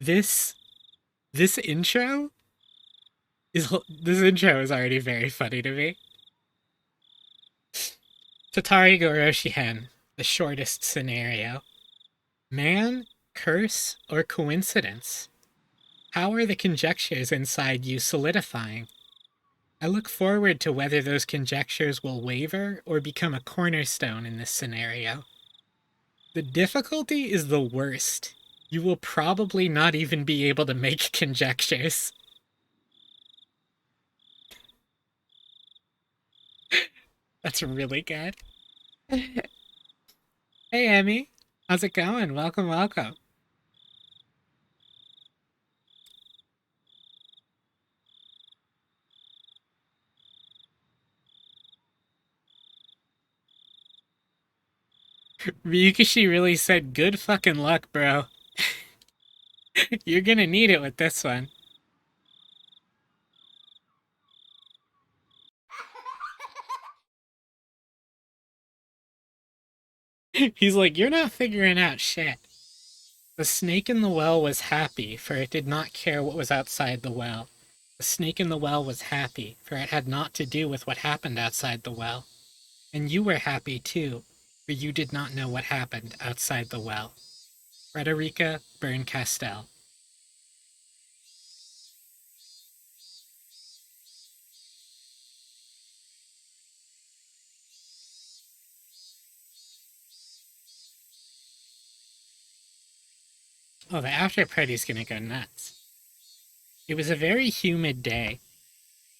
This this intro this intro is already very funny to me. Tatarigoroshi-hen, the shortest scenario. Man, curse, or coincidence? How are the conjectures inside you solidifying? I look forward to whether those conjectures will waver or become a cornerstone in this scenario. The difficulty is the worst. You will probably not even be able to make conjectures. That's really good. Hey, Emmy. How's it going? Welcome, welcome. Ryukishi really said, good fucking luck, bro. You're gonna need it with this one. He's like, you're not figuring out shit. The snake in the well was happy, for it did not care what was outside the well. The snake in the well was happy, for it had naught to do with what happened outside the well. And you were happy too, for you did not know what happened outside the well. Frederica Byrne Castell. Oh, the after party's gonna go nuts. It was a very humid day.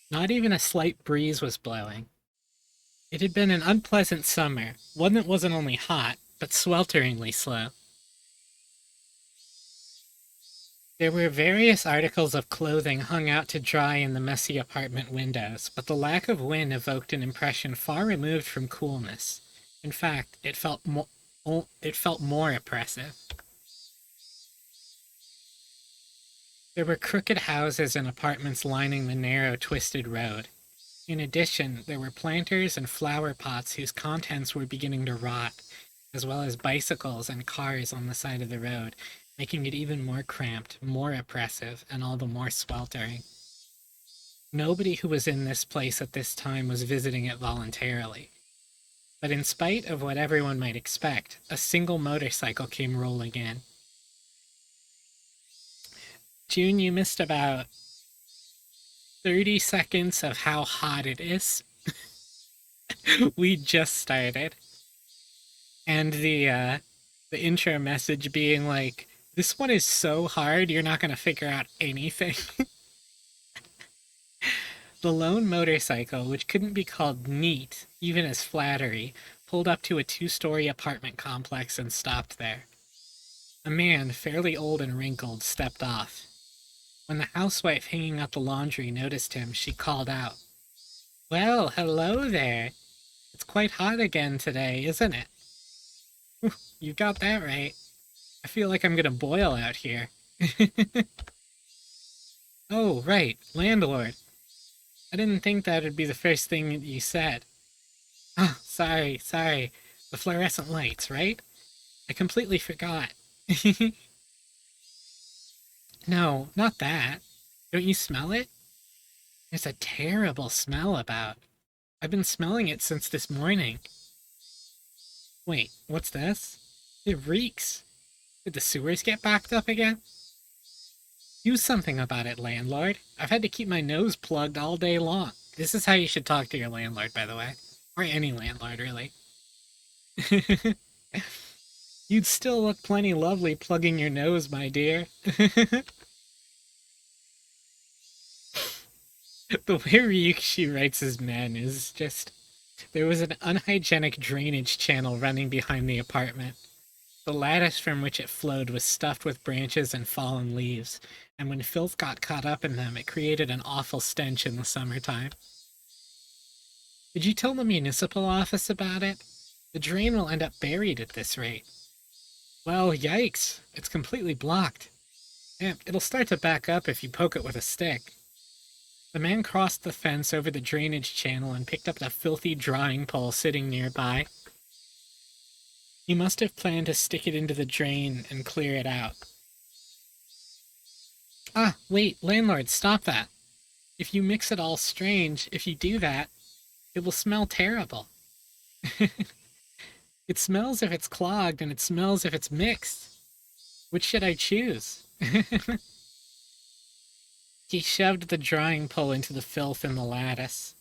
Not even a slight breeze was blowing. It had been an unpleasant summer, one that wasn't only hot, but swelteringly slow. There were various articles of clothing hung out to dry in the messy apartment windows, but the lack of wind evoked an impression far removed from coolness. In fact, it felt more oppressive. There were crooked houses and apartments lining the narrow, twisted road. In addition, there were planters and flower pots whose contents were beginning to rot, as well as bicycles and cars on the side of the road, making it even more cramped, more oppressive, and all the more sweltering. Nobody who was in this place at this time was visiting it voluntarily. But in spite of what everyone might expect, a single motorcycle came rolling in. June, you missed about 30 seconds of how hot it is. We just started. And the intro message being like, this one is so hard you're not gonna figure out anything. The lone motorcycle, which couldn't be called neat, even as flattery, pulled up to a two-story apartment complex and stopped there. A man, fairly old and wrinkled, stepped off. When the housewife hanging out the laundry noticed him, she called out, well, hello there. It's quite hot again today, isn't it? You got that right. I feel like I'm gonna boil out here. Oh, right, landlord. I didn't think that'd be the first thing you said. Oh, sorry. The fluorescent lights, right? I completely forgot. No, not that. Don't you smell it? There's a terrible smell about. I've been smelling it since this morning. Wait, what's this? It reeks. Did the sewers get backed up again? Do something about it, landlord. I've had to keep my nose plugged all day long. This is how you should talk to your landlord, by the way. Or any landlord, really. You'd still look plenty lovely plugging your nose, my dear. The way Ryukishi writes his men is just... There was an unhygienic drainage channel running behind the apartment. The lattice from which it flowed was stuffed with branches and fallen leaves, and when filth got caught up in them, it created an awful stench in the summertime. Did you tell the municipal office about it? The drain will end up buried at this rate. Well, yikes. It's completely blocked. Yeah, it'll start to back up if you poke it with a stick. The man crossed the fence over the drainage channel and picked up the filthy drawing pole sitting nearby. He must have planned to stick it into the drain and clear it out. Ah, wait, landlord, stop that. If you mix it all strange, if you do that, it will smell terrible. It smells if it's clogged, and it smells if it's mixed. Which should I choose? He shoved the drawing pole into the filth in the lattice.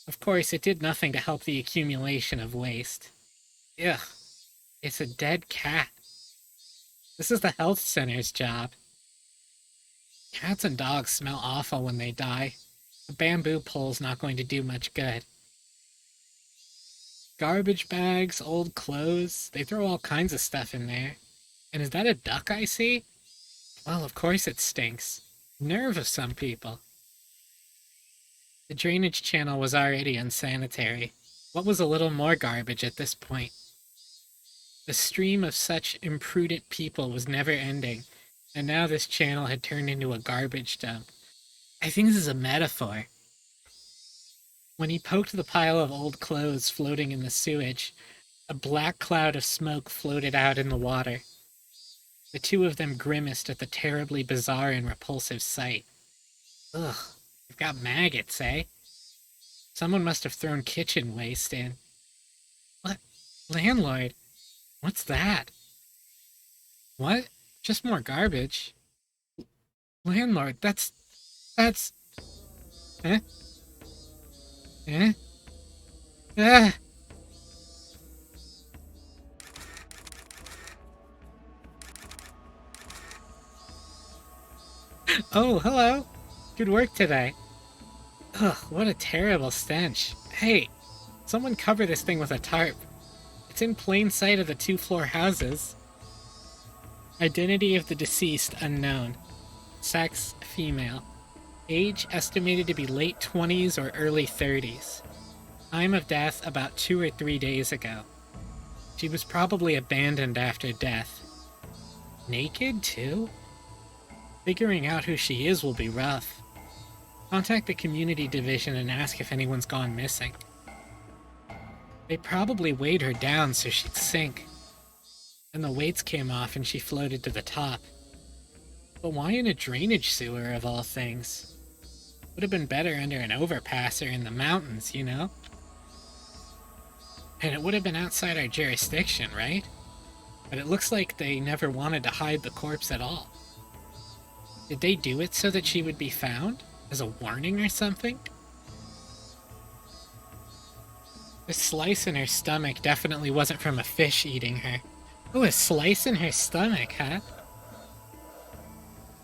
Of course, it did nothing to help the accumulation of waste. Ugh, it's a dead cat. This is the health center's job. Cats and dogs smell awful when they die. A bamboo pole's not going to do much good. Garbage bags, old clothes, they throw all kinds of stuff in there. And is that a duck I see? Well, of course it stinks. Nerve of some people. The drainage channel was already unsanitary. What was a little more garbage at this point? The stream of such imprudent people was never ending, and now this channel had turned into a garbage dump. I think this is a metaphor. When he poked the pile of old clothes floating in the sewage, a black cloud of smoke floated out in the water. The two of them grimaced at the terribly bizarre and repulsive sight. Ugh, they've got maggots, eh? Someone must have thrown kitchen waste in. What? Landlord? What's that? What? Just more garbage. Landlord, that's... Eh? Eh? Ah! Oh, hello. Good work today. Ugh, what a terrible stench. Hey, someone cover this thing with a tarp. It's in plain sight of the two-floor houses. Identity of the deceased unknown. Sex, female. Age estimated to be late 20s or early 30s. Time of death about 2 or 3 days ago. She was probably abandoned after death. Naked, too? Figuring out who she is will be rough. Contact the community division and ask if anyone's gone missing. They probably weighed her down so she'd sink. Then the weights came off and she floated to the top. But why in a drainage sewer of all things? Would have been better under an overpass or in the mountains, you know? And it would have been outside our jurisdiction, right? But it looks like they never wanted to hide the corpse at all. Did they do it so that she would be found? As a warning or something? The slice in her stomach definitely wasn't from a fish eating her. Oh, a slice in her stomach, huh?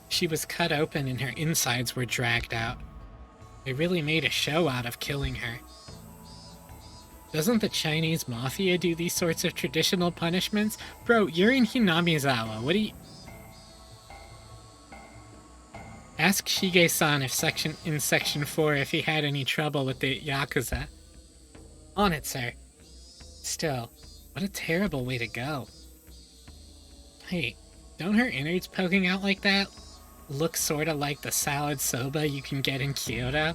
She was cut open and her insides were dragged out. They really made a show out of killing her. Doesn't the Chinese mafia do these sorts of traditional punishments? Bro, you're in Hinamizawa. What do you... Ask Shige-san if in Section 4 if he had any trouble with the Yakuza. On it, sir. Still, what a terrible way to go. Hey, don't her innards poking out like that look sorta like the salad soba you can get in Kyoto?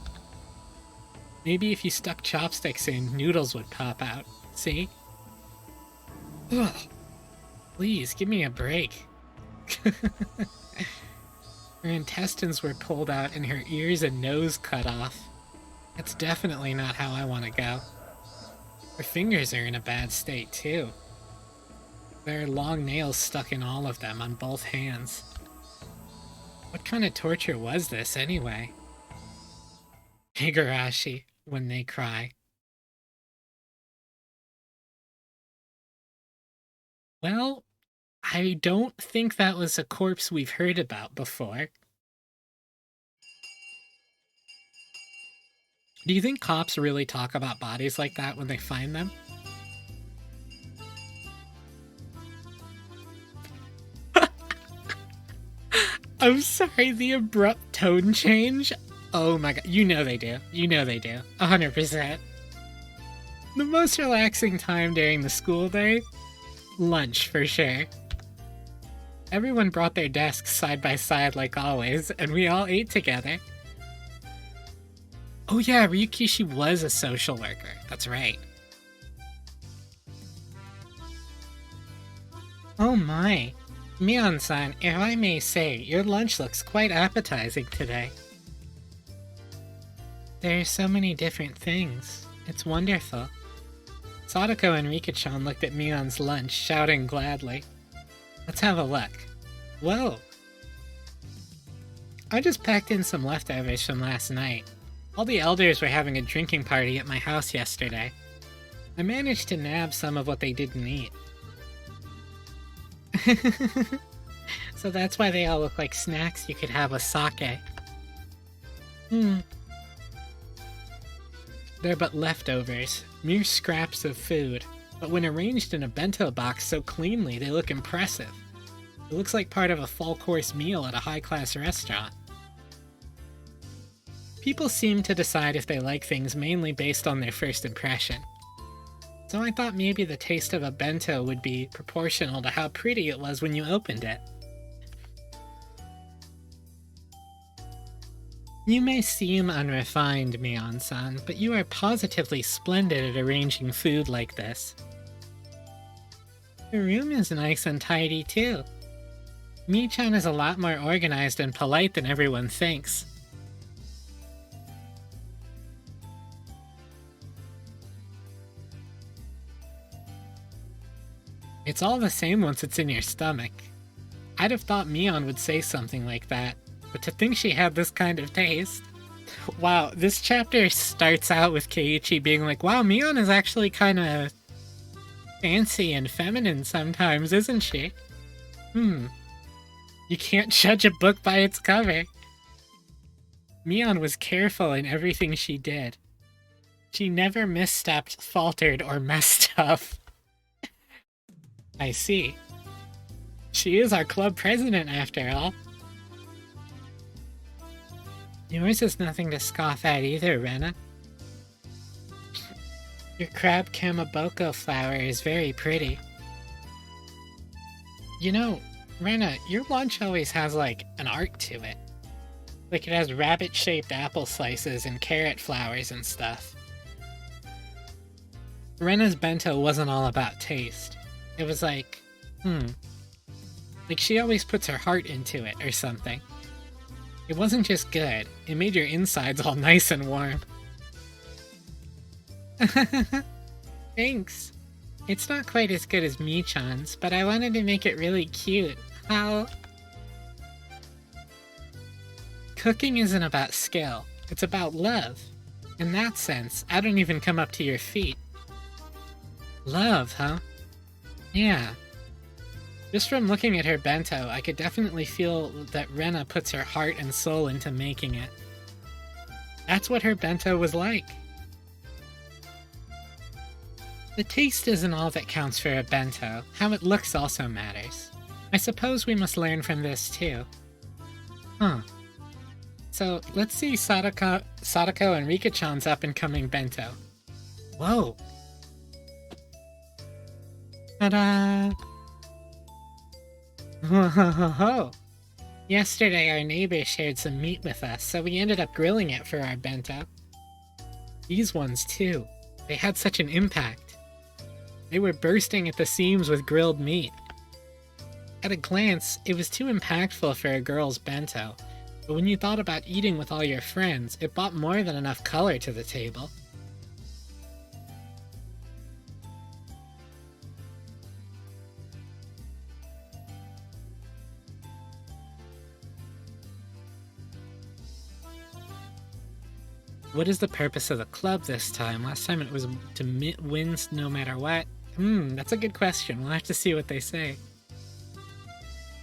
Maybe if you stuck chopsticks in, noodles would pop out. See? Ugh. Please, give me a break. Her intestines were pulled out and her ears and nose cut off. That's definitely not how I want to go. Her fingers are in a bad state, too. There are long nails stuck in all of them on both hands. What kind of torture was this, anyway? Higurashi, when they cry. Well, I don't think that was a corpse we've heard about before. Do you think cops really talk about bodies like that when they find them? I'm sorry, the abrupt tone change? Oh my god, you know they do. You know they do. 100%. The most relaxing time during the school day? Lunch, for sure. Everyone brought their desks side by side like always, and we all ate together. Oh yeah, Ryukishi was a social worker. That's right. Oh my. Mion-san, if I may say, your lunch looks quite appetizing today. There are so many different things. It's wonderful. Sadako and Rika-chan looked at Mion's lunch, shouting gladly. Let's have a look. Whoa! I just packed in some leftovers from last night. All the elders were having a drinking party at my house yesterday. I managed to nab some of what they didn't eat. So that's why they all look like snacks you could have with sake. They're but leftovers, mere scraps of food, but when arranged in a bento box so cleanly they look impressive. It looks like part of a full-course meal at a high-class restaurant. People seem to decide if they like things mainly based on their first impression. So I thought maybe the taste of a bento would be proportional to how pretty it was when you opened it. You may seem unrefined, Mion-san, but you are positively splendid at arranging food like this. The room is nice and tidy, too. Mi-chan is a lot more organized and polite than everyone thinks. It's all the same once it's in your stomach. I'd have thought Mion would say something like that, but to think she had this kind of taste. Wow, this chapter starts out with Keiichi being like, wow, Mion is actually kind of fancy and feminine sometimes, isn't she? You can't judge a book by its cover. Mion was careful in everything she did. She never misstepped, faltered, or messed up. I see. She is our club president, after all. Yours is nothing to scoff at either, Rena. Your crab kamaboko flower is very pretty. You know, Rena, your lunch always has, like, an art to it. Like, it has rabbit-shaped apple slices and carrot flowers and stuff. Rena's bento wasn't all about taste. It was like, like she always puts her heart into it or something. It wasn't just good, it made your insides all nice and warm. Thanks. It's not quite as good as Mi-chan's, but I wanted to make it really cute. How? Cooking isn't about skill, it's about love. In that sense, I don't even come up to your feet. Love, huh? Yeah. Just from looking at her bento, I could definitely feel that Rena puts her heart and soul into making it. That's what her bento was like. The taste isn't all that counts for a bento. How it looks also matters. I suppose we must learn from this too. So, let's see Sadako and Rika-chan's up-and-coming bento. Whoa! Ta-da! Ho-ho-ho-ho! Yesterday our neighbor shared some meat with us, so we ended up grilling it for our bento. These ones too. They had such an impact. They were bursting at the seams with grilled meat. At a glance, it was too impactful for a girl's bento, but when you thought about eating with all your friends, it brought more than enough color to the table. What is the purpose of the club this time? Last time it was to win no matter what. That's a good question. We'll have to see what they say.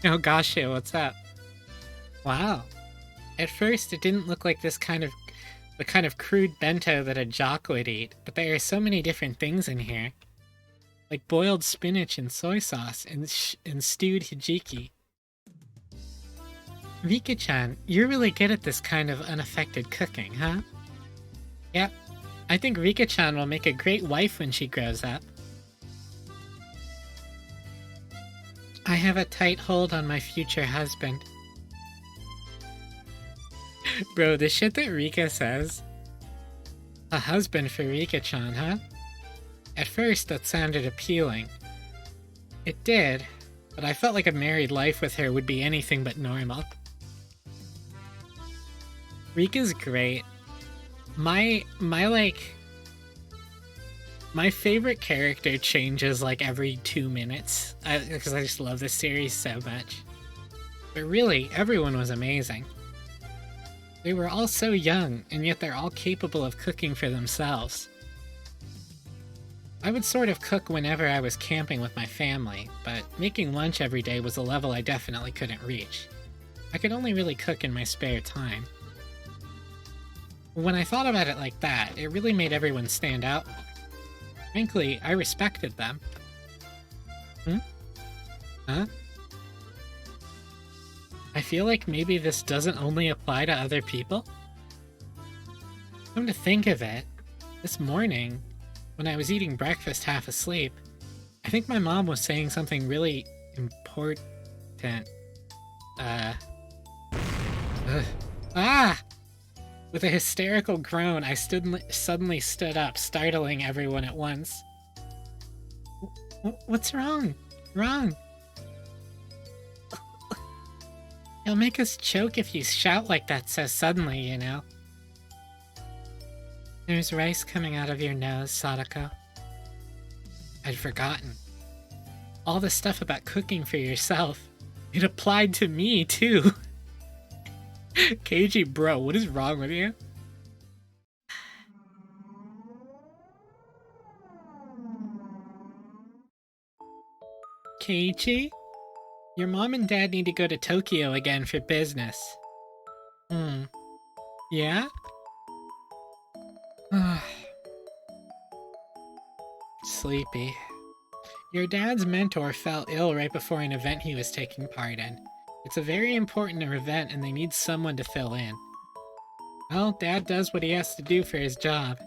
Oh gosh, what's up? Wow. At first, it didn't look like the kind of crude bento that a jock would eat, but there are so many different things in here. Like boiled spinach and soy sauce and stewed hijiki. Rika-chan, you're really good at this kind of unaffected cooking, huh? Yep. I think Rika-chan will make a great wife when she grows up. I have a tight hold on my future husband. Bro, the shit that Rika says. A husband for Rika-chan, huh? At first, that sounded appealing. It did, but I felt like a married life with her would be anything but normal. Rika's great. My favorite character changes like every 2 minutes, because I just love this series so much. But really, everyone was amazing. They were all so young, and yet they're all capable of cooking for themselves. I would sort of cook whenever I was camping with my family, but making lunch every day was a level I definitely couldn't reach. I could only really cook in my spare time. When I thought about it like that, it really made everyone stand out. Frankly, I respected them. Huh? I feel like maybe this doesn't only apply to other people? Come to think of it, this morning, when I was eating breakfast half asleep, I think my mom was saying something really important. With a hysterical groan, I suddenly stood up, startling everyone at once. What's wrong? Wrong? You'll make us choke if you shout like that so suddenly, you know. There's rice coming out of your nose, Sadako. I'd forgotten. All the stuff about cooking for yourself, it applied to me, too. Keiji, bro, what is wrong with you? Keiji? Your mom and dad need to go to Tokyo again for business. Yeah? Sleepy. Your dad's mentor fell ill right before an event he was taking part in. It's a very important event and they need someone to fill in. Well, Dad does what he has to do for his job.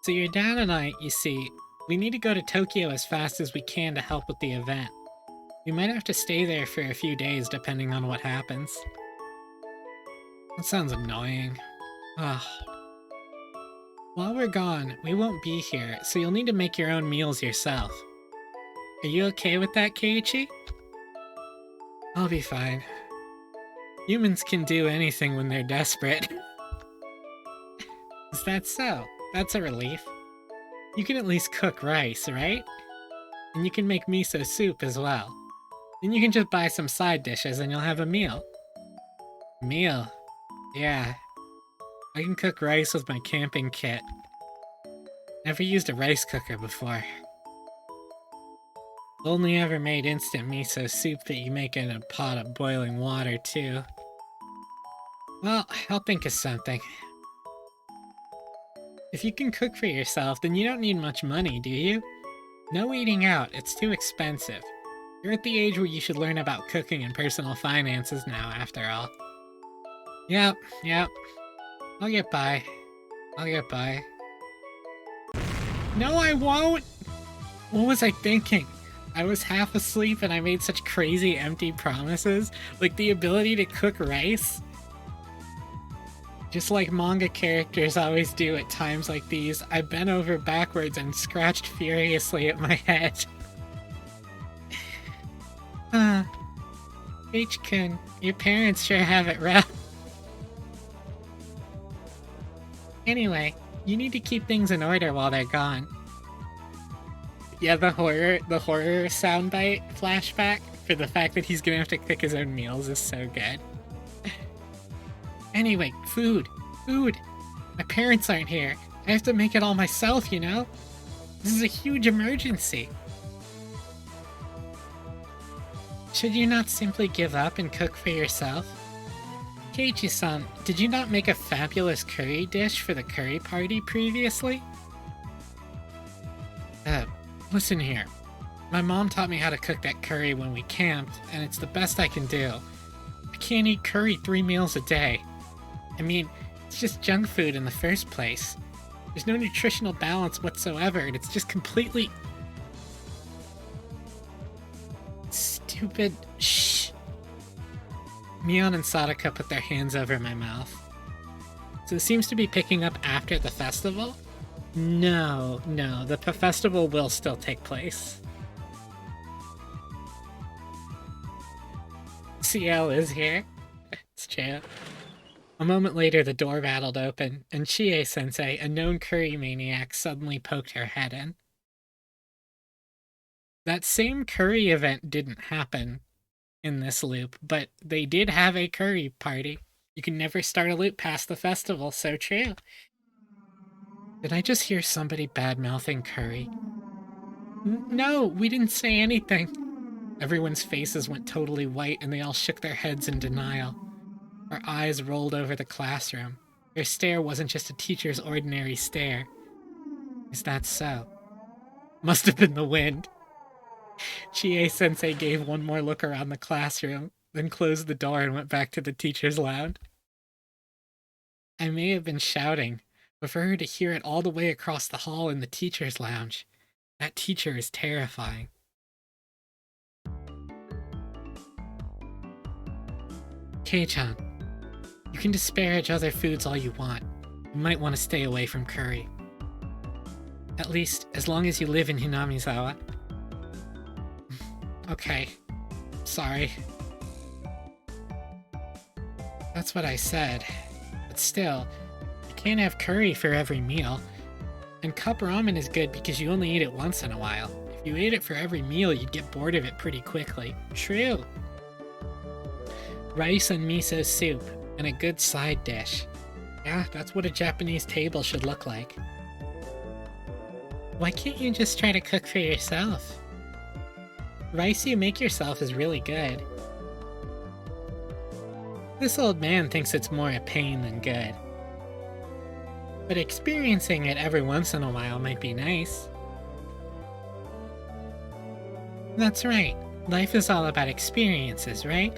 So your dad and I, you see, we need to go to Tokyo as fast as we can to help with the event. We might have to stay there for a few days depending on what happens. That sounds annoying. Ugh. While we're gone, we won't be here, so you'll need to make your own meals yourself. Are you okay with that, Keiichi? I'll be fine. Humans can do anything when they're desperate. Is that so? That's a relief. You can at least cook rice, right? And you can make miso soup as well. Then you can just buy some side dishes and you'll have a meal. Meal? Yeah. I can cook rice with my camping kit. Never used a rice cooker before. Only ever made instant miso soup that you make in a pot of boiling water, too. Well, I'll think of something. If you can cook for yourself, then you don't need much money, do you? No eating out, it's too expensive. You're at the age where you should learn about cooking and personal finances now, after all. Yep. I'll get by. No, I won't! What was I thinking? I was half asleep and I made such crazy empty promises, like the ability to cook rice. Just like manga characters always do at times like these, I bent over backwards and scratched furiously at my head. H-kun, your parents sure have it rough. Anyway, you need to keep things in order while they're gone. Yeah, the horror soundbite flashback for the fact that he's gonna have to cook his own meals is so good. Anyway, food. My parents aren't here. I have to make it all myself, you know? This is a huge emergency. Should you not simply give up and cook for yourself? Keiichi-san, did you not make a fabulous curry dish for the curry party previously? Listen here. My mom taught me how to cook that curry when we camped, and it's the best I can do. I can't eat curry 3 meals a day. I mean, it's just junk food in the first place. There's no nutritional balance whatsoever, and it's just completely... stupid. Shh. Mion and Sadako put their hands over my mouth. So it seems to be picking up after the festival? No, the festival will still take place. CL is here. It's true. A moment later, the door rattled open, and Chie-sensei, a known curry maniac, suddenly poked her head in. That same curry event didn't happen in this loop, but they did have a curry party. You can never start a loop past the festival, so true. Did I just hear somebody bad-mouthing curry? No, we didn't say anything. Everyone's faces went totally white and they all shook their heads in denial. Our eyes rolled over the classroom. Their stare wasn't just a teacher's ordinary stare. Is that so? Must have been the wind. Chie-sensei gave one more look around the classroom, then closed the door and went back to the teacher's lounge. I may have been shouting, but for her to hear it all the way across the hall in the teacher's lounge, that teacher is terrifying. Kei-chan, you can disparage other foods all you want. You might want to stay away from curry. At least, as long as you live in Hinamizawa. Okay. Sorry. That's what I said. But still, you can't have curry for every meal. And cup ramen is good because you only eat it once in a while. If you ate it for every meal, you'd get bored of it pretty quickly. True. Rice and miso soup, and a good side dish. Yeah, that's what a Japanese table should look like. Why can't you just try to cook for yourself? Rice you make yourself is really good. This old man thinks it's more a pain than good. But experiencing it every once in a while might be nice. That's right. Life is all about experiences, right?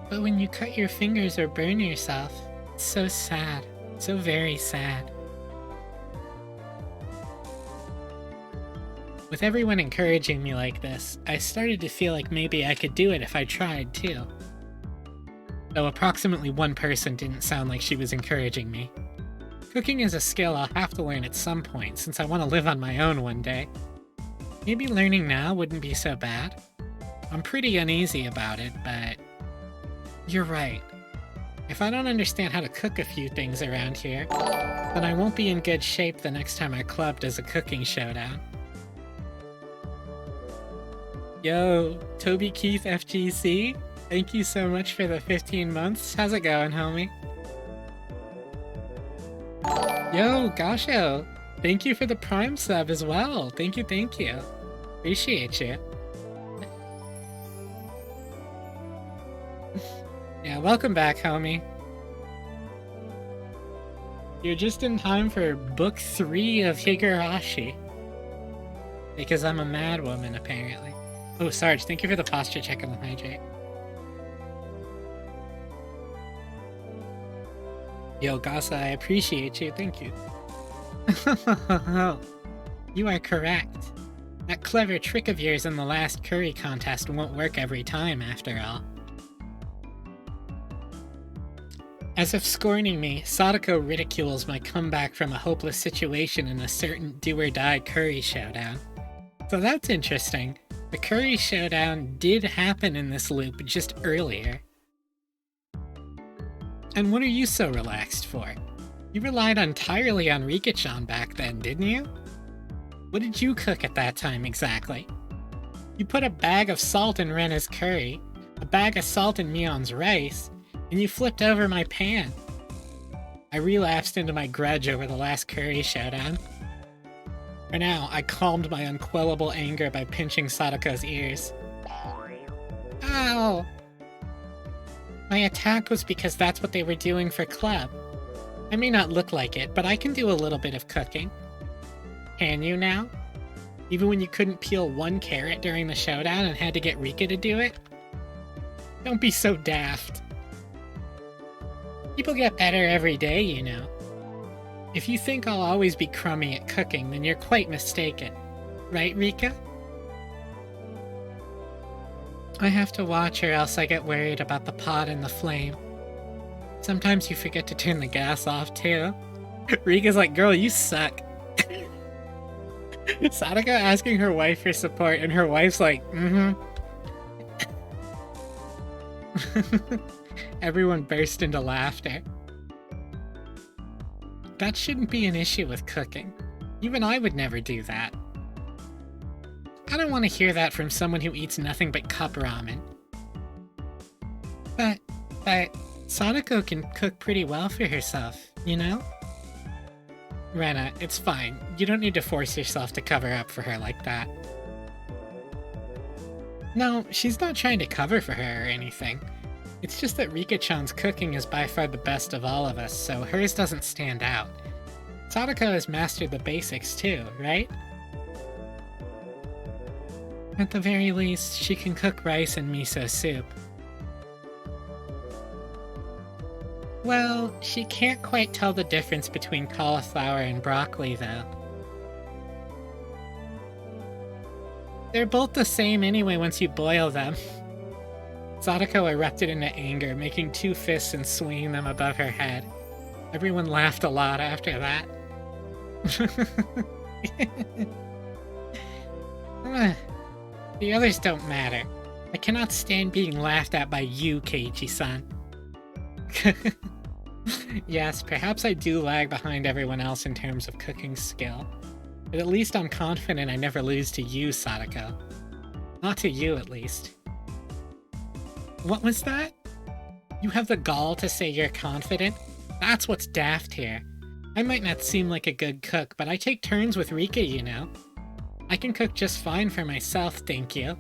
But when you cut your fingers or burn yourself, it's so sad. So very sad. With everyone encouraging me like this, I started to feel like maybe I could do it if I tried too. Though approximately one person didn't sound like she was encouraging me. Cooking is a skill I'll have to learn at some point since I want to live on my own one day. Maybe learning now wouldn't be so bad. I'm pretty uneasy about it, but you're right. If I don't understand how to cook a few things around here, then I won't be in good shape the next time our club does a cooking showdown. Yo, Toby Keith FGC, thank you so much for the 15 months. How's it going, homie? Yo, Gasho, thank you for the Prime sub as well. Thank you, thank you. Appreciate you. Yeah, welcome back, homie. You're just in time for book 3 of Higurashi. Because I'm a mad woman, apparently. Oh, Sarge, thank you for the posture check on the hydrate. Yo, Gasa, I appreciate you. Thank you. You are correct. That clever trick of yours in the last curry contest won't work every time, after all. As if scorning me, Sadako ridicules my comeback from a hopeless situation in a certain do-or-die curry showdown. So that's interesting. The curry showdown did happen in this loop just earlier. And what are you so relaxed for? You relied entirely on Rika-chan back then, didn't you? What did you cook at that time exactly? You put a bag of salt in Rena's curry, a bag of salt in Mion's rice, and you flipped over my pan. I relapsed into my grudge over the last curry showdown. For now, I calmed my unquellable anger by pinching Sadako's ears. Ow! My attack was because that's what they were doing for club. I may not look like it, but I can do a little bit of cooking. Can you now? Even when you couldn't peel one carrot during the showdown and had to get Rika to do it? Don't be so daft. People get better every day, you know. If you think I'll always be crummy at cooking, then you're quite mistaken. Right, Rika? I have to watch or else I get worried about the pot and the flame. Sometimes you forget to turn the gas off, too. Rika's like, girl, you suck. Sadako asking her wife for support, and her wife's like, mm-hmm. Everyone burst into laughter. That shouldn't be an issue with cooking. Even I would never do that. I don't want to hear that from someone who eats nothing but cup ramen. But Sadako can cook pretty well for herself, you know? Rena, it's fine. You don't need to force yourself to cover up for her like that. No, she's not trying to cover for her or anything. It's just that Rika-chan's cooking is by far the best of all of us, so hers doesn't stand out. Sadako has mastered the basics too, right? At the very least, she can cook rice and miso soup. Well, she can't quite tell the difference between cauliflower and broccoli, though. They're both the same anyway once you boil them. Sadako erupted into anger, making two fists and swinging them above her head. Everyone laughed a lot after that. The others don't matter. I cannot stand being laughed at by you, Keiichi-san. Yes, perhaps I do lag behind everyone else in terms of cooking skill. But at least I'm confident I never lose to you, Sadako. Not to you, at least. What was that? You have the gall to say you're confident? That's what's daft here. I might not seem like a good cook, but I take turns with Rika, you know. I can cook just fine for myself, thank you.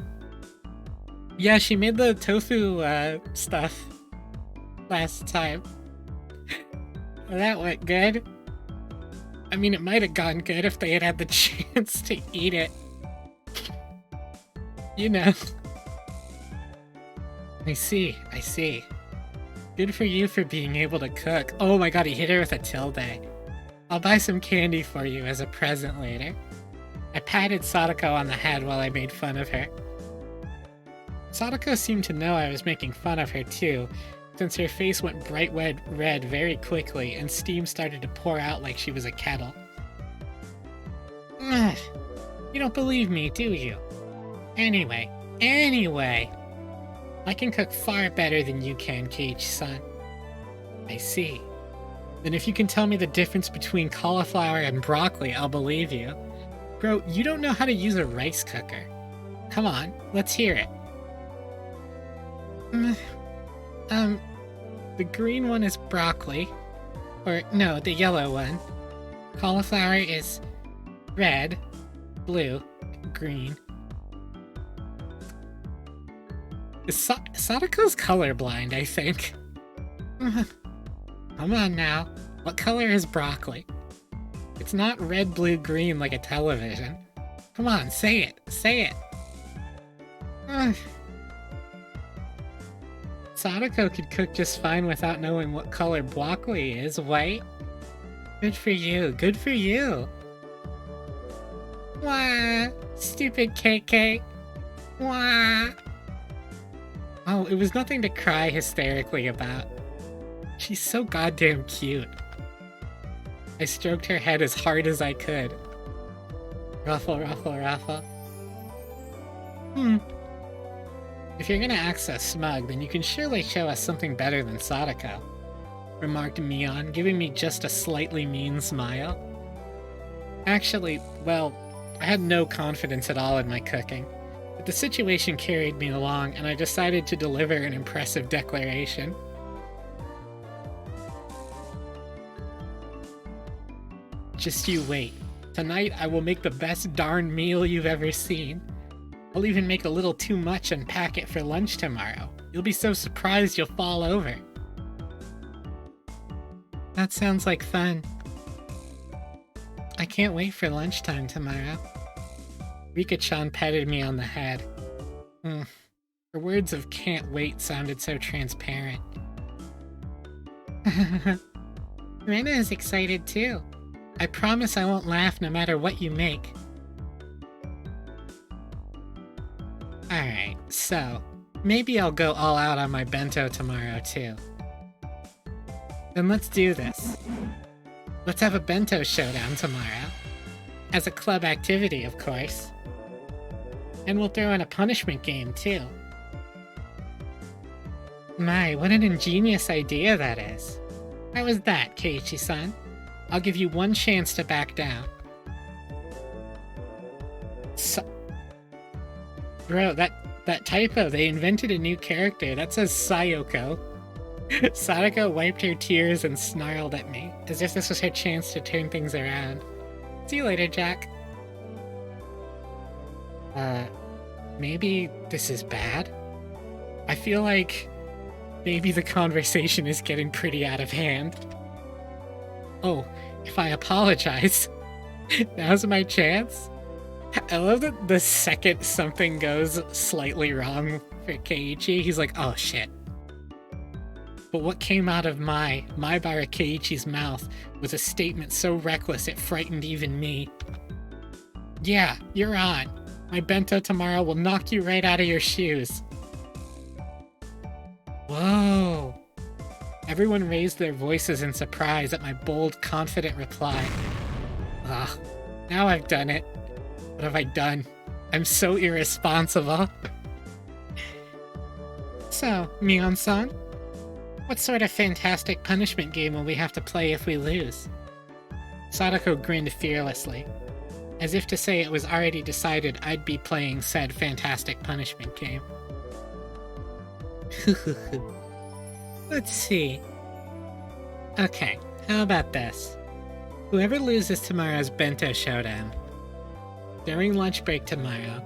Yeah, she made the tofu stuff last time. That went good. I mean, it might have gone good if they had had the chance to eat it. You know. I see. Good for you for being able to cook. Oh my god, he hit her with a tilde. I'll buy some candy for you as a present later. I patted Sadako on the head while I made fun of her. Sadako seemed to know I was making fun of her too, since her face went bright red very quickly and steam started to pour out like she was a kettle. Ugh, you don't believe me, do you? Anyway, I can cook far better than you can, Keiichi-san. I see. Then if you can tell me the difference between cauliflower and broccoli, I'll believe you. Bro, you don't know how to use a rice cooker. Come on, let's hear it. The green one is broccoli. Or, no, the yellow one. Cauliflower is red, blue, green. Sadako's colorblind, I think. Come on now. What color is broccoli? It's not red, blue, green like a television. Come on, say it. Sadako could cook just fine without knowing what color broccoli is, right? Good for you. Wah! Stupid KK. Wah! Oh, it was nothing to cry hysterically about. She's so goddamn cute. I stroked her head as hard as I could. Ruffle. If you're gonna act so smug, then you can surely show us something better than Sadako, remarked Mion, giving me just a slightly mean smile. Actually, well, I had no confidence at all in my cooking, but the situation carried me along, and I decided to deliver an impressive declaration. Just you wait. Tonight I will make the best darn meal you've ever seen. I'll even make a little too much and pack it for lunch tomorrow. You'll be so surprised you'll fall over. That sounds like fun. I can't wait for lunchtime tomorrow. Rika-chan patted me on the head. Her words of can't wait sounded so transparent. Rena is excited too. I promise I won't laugh no matter what you make. Alright, so, maybe I'll go all out on my bento tomorrow too. Then let's do this. Let's have a bento showdown tomorrow. As a club activity, of course. And we'll throw in a punishment game too. My, what an ingenious idea that is. How was that, Keiichi-san? I'll give you one chance to back down. Bro, that typo, they invented a new character. That says Sayoko. Sadako wiped her tears and snarled at me, as if this was her chance to turn things around. See you later, Jack. Maybe this is bad? I feel like maybe the conversation is getting pretty out of hand. Oh, if I apologize, now's my chance? I love that the second something goes slightly wrong for Keiichi, he's like, oh shit. But what came out of Maibara Keiichi's mouth was a statement so reckless it frightened even me. Yeah, you're on. My bento tomorrow will knock you right out of your shoes. Whoa. Everyone raised their voices in surprise at my bold, confident reply. Ugh, now I've done it. What have I done? I'm so irresponsible. So, Mion-san, what sort of fantastic punishment game will we have to play if we lose? Sadako grinned fearlessly, as if to say it was already decided I'd be playing said fantastic punishment game. Let's see. Okay, how about this? Whoever loses tomorrow's bento showdown, during lunch break tomorrow,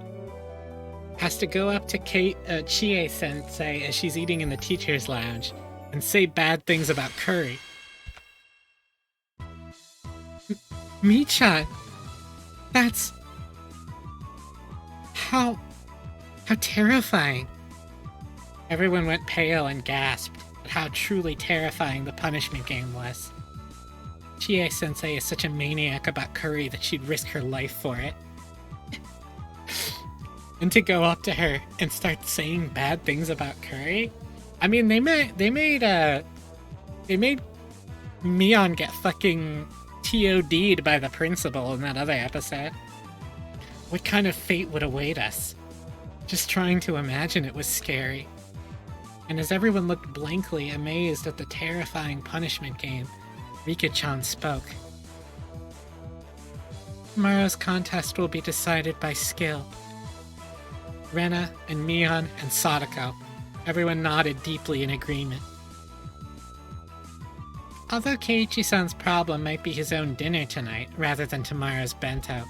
has to go up to Chie-sensei as she's eating in the teacher's lounge and say bad things about curry. Michan! That's... How terrifying. Everyone went pale and gasped at how truly terrifying the punishment game was. Chie-sensei is such a maniac about curry that she'd risk her life for it. And to go up to her and start saying bad things about curry? I mean, they made Mion get fucking TOD'd by the principal in that other episode. What kind of fate would await us? Just trying to imagine it was scary. And as everyone looked blankly amazed at the terrifying punishment game, Rika-chan spoke. Tomorrow's contest will be decided by skill. Rena and Mion and Sadako. Everyone nodded deeply in agreement. Although Keiichi-san's problem might be his own dinner tonight, rather than tomorrow's bento.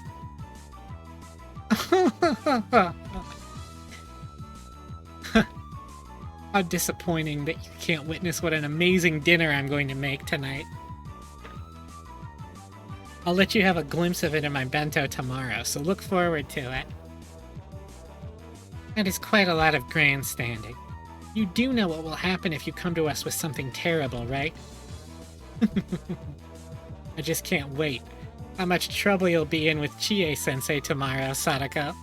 How disappointing that you can't witness what an amazing dinner I'm going to make tonight. I'll let you have a glimpse of it in my bento tomorrow, so look forward to it. That is quite a lot of grandstanding. You do know what will happen if you come to us with something terrible, right? I just can't wait. How much trouble you'll be in with Chie-sensei tomorrow, Sadako.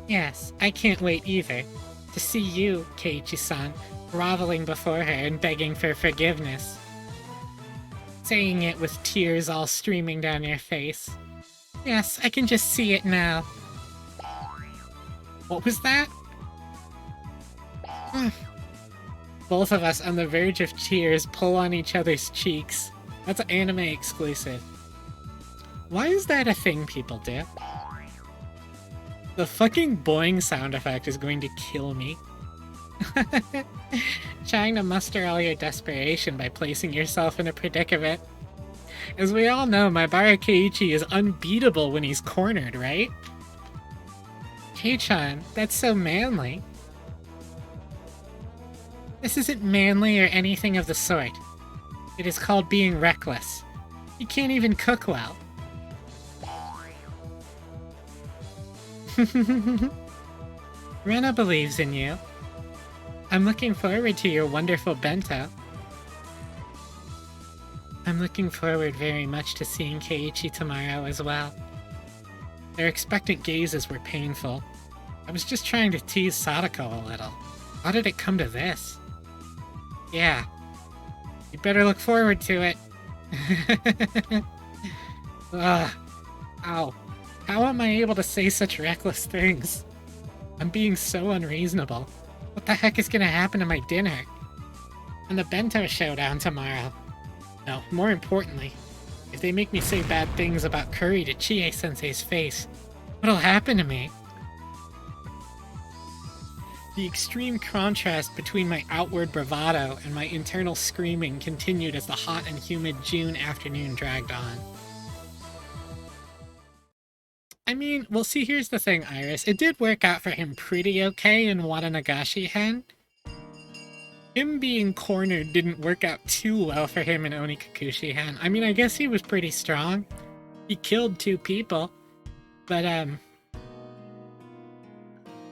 Yes, I can't wait either. To see you, Keiichi-san, groveling before her and begging for forgiveness. Saying it with tears all streaming down your face. Yes, I can just see it now. What was that? Both of us on the verge of tears pull on each other's cheeks. That's anime exclusive. Why is that a thing people do? The fucking boing sound effect is going to kill me. Trying to muster all your desperation by placing yourself in a predicament. As we all know, Maibara Keiichi is unbeatable when he's cornered, right? Kei-chan, that's so manly. This isn't manly or anything of the sort. It is called being reckless. You can't even cook well. Rena believes in you. I'm looking forward to your wonderful bento. I'm looking forward very much to seeing Keiichi tomorrow as well. Their expectant gazes were painful. I was just trying to tease Sadako a little. How did it come to this? Yeah. You better look forward to it. Ugh. Ow. How am I able to say such reckless things? I'm being so unreasonable. What the heck is gonna happen to my dinner? And the bento showdown tomorrow. No, more importantly, if they make me say bad things about curry to Chie-sensei's face, what'll happen to me? The extreme contrast between my outward bravado and my internal screaming continued as the hot and humid June afternoon dragged on. I mean, well, see, here's the thing, Iris. It did work out for him pretty okay in Tatarigoroshi-hen. Him being cornered didn't work out too well for him in Onikakushi-hen. I mean, I guess he was pretty strong. He killed 2 people. But,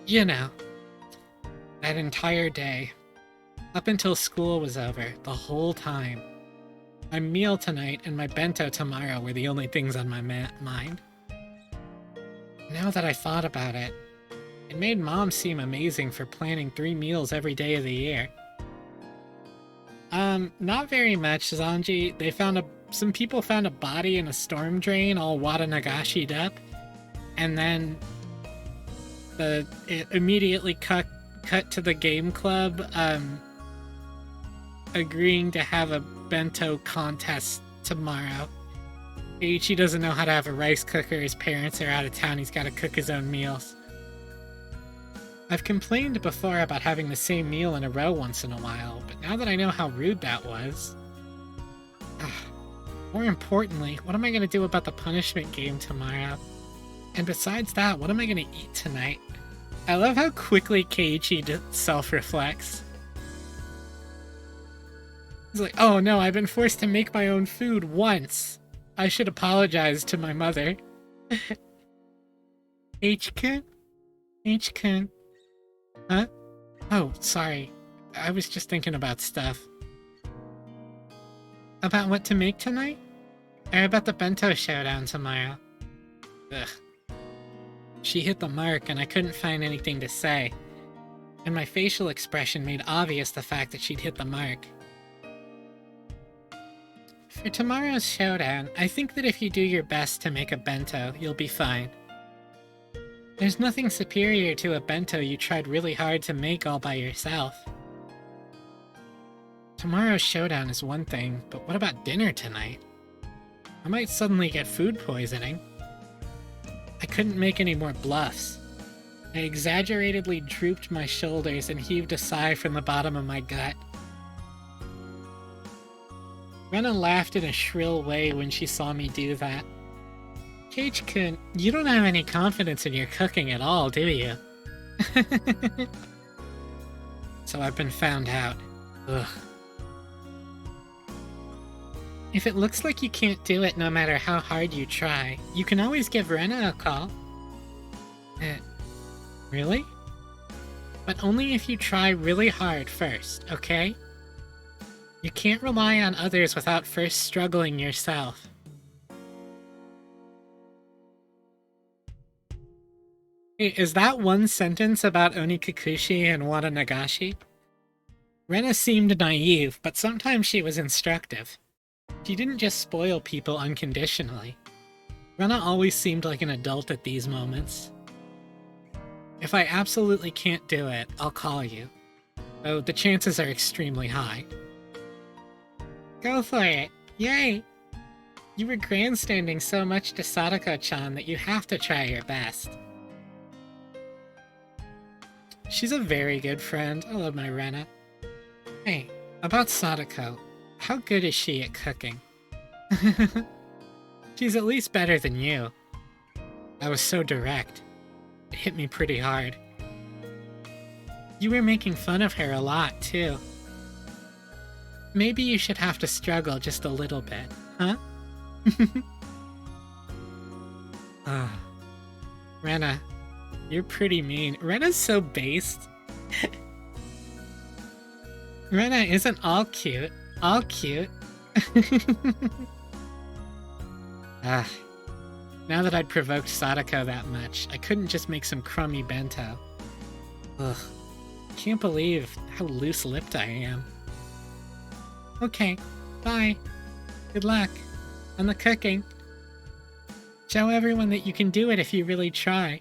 you know, that entire day, up until school was over, the whole time, my meal tonight and my bento tomorrow were the only things on my mind. Now that I thought about it, it made Mom seem amazing for planning 3 meals every day of the year. Not very much, Zanji. Some people found a body in a storm drain all Watanagashi'd up, and then it immediately cut to the game club, agreeing to have a bento contest tomorrow. Eiichi doesn't know how to have a rice cooker, his parents are out of town, he's gotta cook his own meals. I've complained before about having the same meal in a row once in a while, but now that I know how rude that was... More importantly, what am I gonna do about the punishment game tomorrow? And besides that, what am I gonna eat tonight? I love how quickly Keiichi self-reflects. He's like, oh no, I've been forced to make my own food once. I should apologize to my mother. H-kun? H-kun? Huh? Oh, sorry. I was just thinking about stuff. About what to make tonight? Or about the bento showdown tomorrow? Ugh. She hit the mark and I couldn't find anything to say. And my facial expression made obvious the fact that she'd hit the mark. For tomorrow's showdown, I think that if you do your best to make a bento, you'll be fine. There's nothing superior to a bento you tried really hard to make all by yourself. Tomorrow's showdown is one thing, but what about dinner tonight? I might suddenly get food poisoning. I couldn't make any more bluffs. I exaggeratedly drooped my shoulders and heaved a sigh from the bottom of my gut. Rena laughed in a shrill way when she saw me do that. Keiichi-kun, you don't have any confidence in your cooking at all, do you? So I've been found out. Ugh. If it looks like you can't do it no matter how hard you try, you can always give Rena a call. Really? But only if you try really hard first, okay? You can't rely on others without first struggling yourself. Hey, is that one sentence about Onikakushi and Watanagashi? Rena seemed naive, but sometimes she was instructive. She didn't just spoil people unconditionally. Rena always seemed like an adult at these moments. If I absolutely can't do it, I'll call you. Though the chances are extremely high. Go for it! Yay! You were grandstanding so much to Sadako-chan that you have to try your best. She's a very good friend. I love my Rena. Hey, about Sadako. How good is she at cooking? She's at least better than you. I was so direct. It hit me pretty hard. You were making fun of her a lot, too. Maybe you should have to struggle just a little bit, huh? Rena, you're pretty mean. Rena's so based. Rena isn't all cute. All cute. Now that I'd provoked Sadako that much, I couldn't just make some crummy bento. Ugh. Can't believe how loose-lipped I am. Okay, bye. Good luck. On the cooking. Show everyone that you can do it if you really try.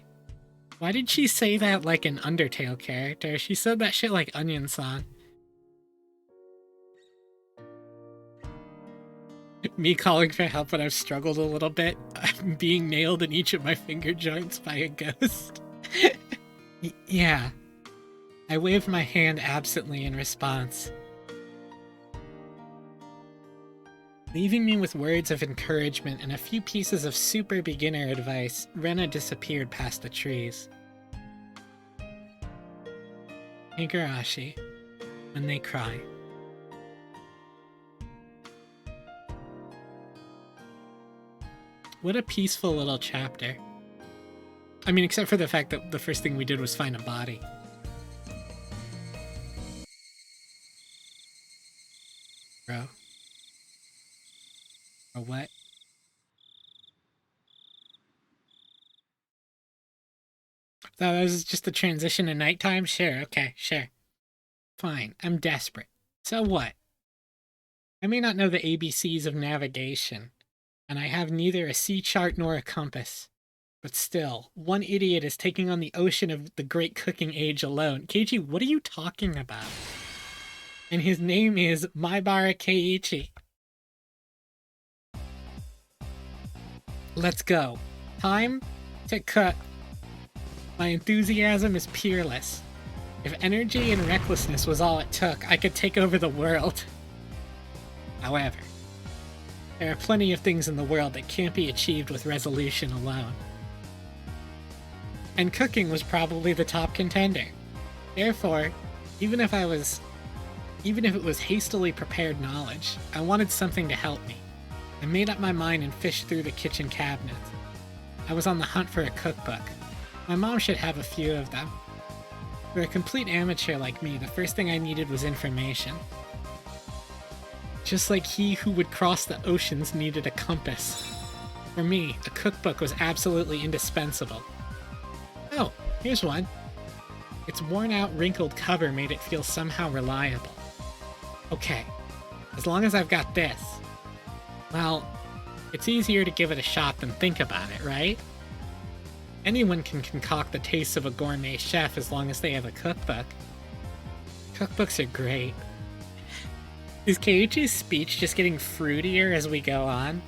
Why did she say that like an Undertale character? She said that shit like Onion Song. Me calling for help when I've struggled a little bit. I'm being nailed in each of my finger joints by a ghost. Yeah. I waved my hand absently in response. Leaving me with words of encouragement and a few pieces of super beginner advice, Rena disappeared past the trees. Higurashi, when they cry. What a peaceful little chapter. I mean, except for the fact that the first thing we did was find a body. Bro. Or what? That was just the transition to nighttime? Sure, okay, sure. Fine, I'm desperate. So what? I may not know the ABCs of navigation, and I have neither a sea chart nor a compass. But still, one idiot is taking on the ocean of the great cooking age alone. Keiichi, what are you talking about? And his name is Maibara Keiichi. Let's go. Time to cook. My enthusiasm is peerless. If energy and recklessness was all it took, I could take over the world. However, there are plenty of things in the world that can't be achieved with resolution alone. And cooking was probably the top contender. Therefore, even if it was hastily prepared knowledge, I wanted something to help me. I made up my mind and fished through the kitchen cabinets. I was on the hunt for a cookbook. My mom should have a few of them. For a complete amateur like me, the first thing I needed was information. Just like he who would cross the oceans needed a compass. For me, a cookbook was absolutely indispensable. Oh, here's one. Its worn-out, wrinkled cover made it feel somehow reliable. Okay, as long as I've got this. Well, it's easier to give it a shot than think about it, right? Anyone can concoct the taste of a gourmet chef as long as they have a cookbook. Cookbooks are great. Is Keiichi's speech just getting fruitier as we go on?